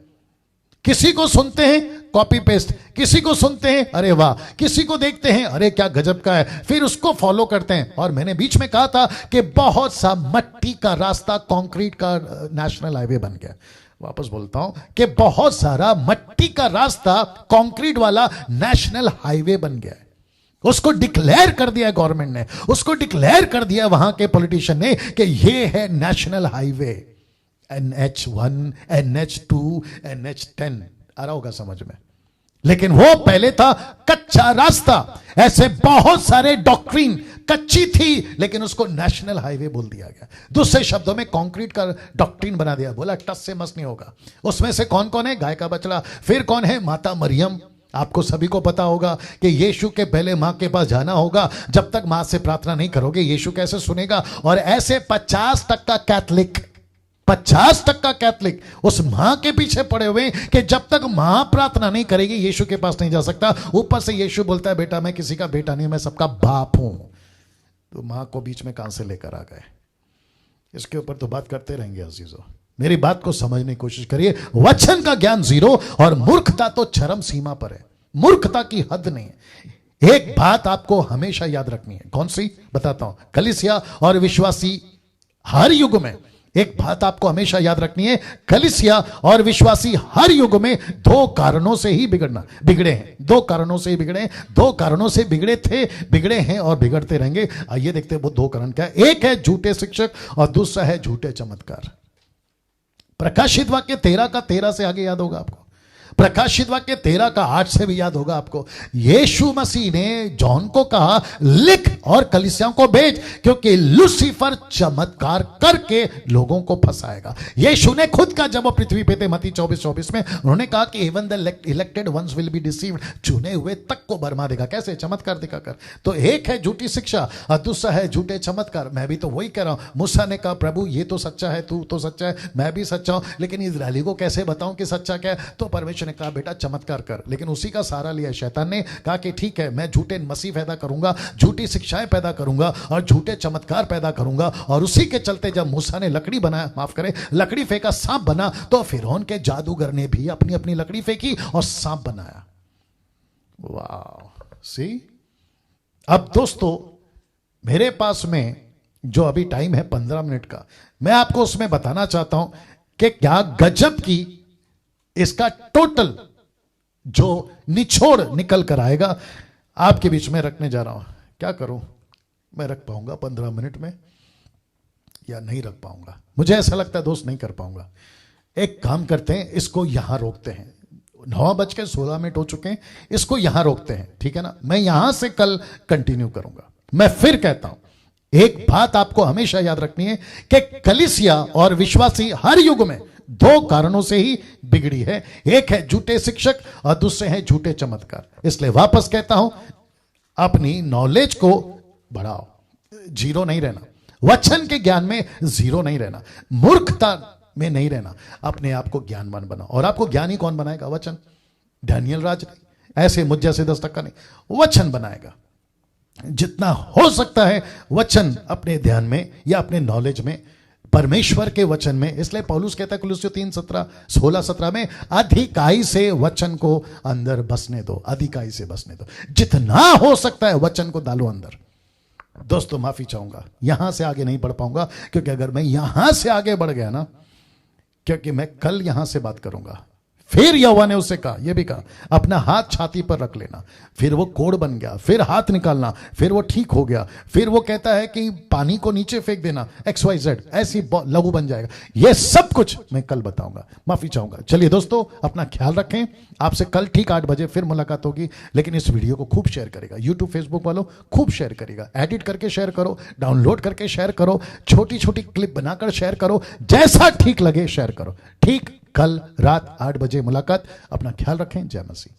किसी को सुनते हैं कॉपी पेस्ट, किसी को सुनते हैं अरे वाह, किसी को देखते हैं अरे क्या गजब का है, फिर उसको फॉलो करते हैं। और मैंने बीच में कहा था कि बहुत सा मट्टी का रास्ता कंक्रीट का नेशनल हाईवे बन गया। वापस बोलता हूं कि बहुत सारा मट्टी का रास्ता कंक्रीट वाला नेशनल हाईवे बन गया है। उसको डिक्लेयर कर दिया गवर्नमेंट ने, उसको डिक्लेयर कर दिया वहां के पॉलिटिशियन ने कि ये है national highway. NH1, NH2, NH10 आ रहा होगा समझ में, लेकिन वो पहले था कच्चा रास्ता। ऐसे बहुत सारे डॉक्ट्रिन कच्ची थी लेकिन उसको नेशनल हाईवे बोल दिया गया। दूसरे शब्दों में कंक्रीट का डॉक्ट्रिन बना दिया, बोला टस से मस नहीं होगा। उसमें से कौन कौन है? गाय का बछड़ा, फिर कौन है? माता मरियम। आपको सभी को पता होगा कि यीशु के पहले मां के पास जाना होगा। जब तक मां से प्रार्थना नहीं करोगे यीशु कैसे सुनेगा? और ऐसे 50% कैथलिक, 50% कैथलिक उस मां के पीछे पड़े हुए कि जब तक मां प्रार्थना नहीं करेगी यीशु के पास नहीं जा सकता। ऊपर से यीशु बोलता है बेटा मैं किसी का बेटा नहीं, मैं सबका बाप हूं। तो मां को बीच में कहां से लेकर आ गए? इसके ऊपर तो बात करते रहेंगे अजीजों, मेरी बात को समझने की कोशिश करिए। वचन का ज्ञान जीरो और मूर्खता तो चरम सीमा पर है, मूर्खता की हद नहीं है। एक बात आपको हमेशा याद रखनी है, कौन सी? बताता हूं। कलीसिया और विश्वासी हर युग में एक बात आपको हमेशा याद रखनी है, कलीसिया और विश्वासी हर युग में दो कारणों से ही बिगड़े हैं। दो कारणों से ही बिगड़े हैं, दो कारणों से बिगड़े थे, बिगड़े हैं और बिगड़ते रहेंगे। आइए देखते हैं वो दो कारण क्या है। एक है झूठे शिक्षक और दूसरा है झूठे चमत्कार। प्रकाशित वाक्य 13 का 13 से आगे याद होगा आपको, प्रकाशित वाक्य 13 का 8 से भी याद होगा आपको। यीशु मसीह ने जॉन को कहा लिख और कलीसियाओं को भेज, क्योंकि लूसीफर चमत्कार करके लोगों को फंसाएगा। यीशु ने खुद का, जब वो पृथ्वी पे थे, मत्ती 24:24 में उन्होंने कहा कि even the elected ones will be deceived, चुने हुए तक को भरमा देगा। कैसे? चमत्कार दिखाकर। तो एक है झूठी शिक्षा और दूसरा है झूठे चमत्कार। मैं भी तो वही कह रहा हूं। मूसा ने कहा प्रभु ये तो सच्चा है, तू तो सच्चा है, मैं भी सच्चा हूं, लेकिन इजरायली को कैसे बताऊं कि सच्चा क्या है? तो परमेश्वर ने कहा बेटा चमत्कार कर। लेकिन उसी का सहारा लिया शैतान ने, कहा कि ठीक है मैं झूठे मसीह पैदा करूंगा, झूठी शिक्षाएं पैदा करूंगा और झूठे चमत्कार पैदा करूंगा। और उसी के चलते जब मूसा ने लकड़ी बनाया, माफ करें, लकड़ी फेंका, सांप बना, तो फिरौन के जादूगर ने भी अपनी अपनी लकड़ी फेंकी और सांप बनाया। वाह, सी। अब दोस्तों मेरे पास में जो अभी टाइम है 15 मिनट का, मैं आपको उसमें बताना चाहता हूं कि क्या गजब की इसका टोटल जो निचोड़ निकल कर आएगा आपके बीच में रखने जा रहा हूं। क्या करूं, मैं रख पाऊंगा 15 मिनट में या नहीं रख पाऊंगा? मुझे ऐसा लगता है दोस्त नहीं कर पाऊंगा। एक काम करते हैं, इसको यहां रोकते हैं। 9:16 हो चुके हैं, इसको यहां रोकते हैं, ठीक है ना? मैं यहां से कल कंटिन्यू करूंगा। मैं फिर कहता हूं एक बात आपको हमेशा याद रखनी है कि कलीसिया और विश्वासी हर युग में दो कारणों से ही बिगड़ी है। एक है झूठे शिक्षक और दूसरे हैं झूठे चमत्कार। इसलिए वापस कहता हूं अपनी नॉलेज को बढ़ाओ, जीरो नहीं रहना, वचन के ज्ञान में जीरो नहीं रहना, मूर्खता में नहीं रहना, अपने आप को ज्ञानवान बनाओ। और आपको ज्ञानी कौन बनाएगा? वचन। डैनियल राज नहीं, ऐसे मुझ जैसे 10 टक्का नहीं, वचन बनाएगा। जितना हो सकता है वचन अपने ध्यान में या अपने नॉलेज में, परमेश्वर के वचन में। इसलिए पौलुस कहता है कुलुस्सियों 3:16-17 में, अधिकाई से वचन को अंदर बसने दो, अधिकाई से बसने दो। जितना हो सकता है वचन को डालो अंदर। दोस्तों माफी चाहूंगा, यहां से आगे नहीं बढ़ पाऊंगा, क्योंकि अगर मैं यहां से आगे बढ़ गया ना, क्योंकि मैं कल यहां से बात करूंगा। फिर यहोवा ने उससे कहा, यह भी कहा, अपना हाथ छाती पर रख लेना। फिर वो कोढ़ बन गया, फिर हाथ निकालना, फिर वो ठीक हो गया। फिर वो कहता है कि पानी को नीचे फेंक देना, XYZ, ऐसी लहू बन जाएगा। ये सब कुछ मैं कल बताऊंगा, माफी चाहूंगा। चलिए दोस्तों अपना ख्याल रखें, आपसे कल ठीक 8 बजे फिर मुलाकात होगी। लेकिन इस वीडियो को खूब शेयर करेगा, यूट्यूब फेसबुक वालों खूब शेयर करेगा, एडिट करके शेयर करो, डाउनलोड करके शेयर करो, छोटी छोटी क्लिप बनाकर शेयर करो, जैसा ठीक लगे शेयर करो। ठीक कल रात 8 बजे मुलाकात। अपना ख्याल रखें। जय मसीह।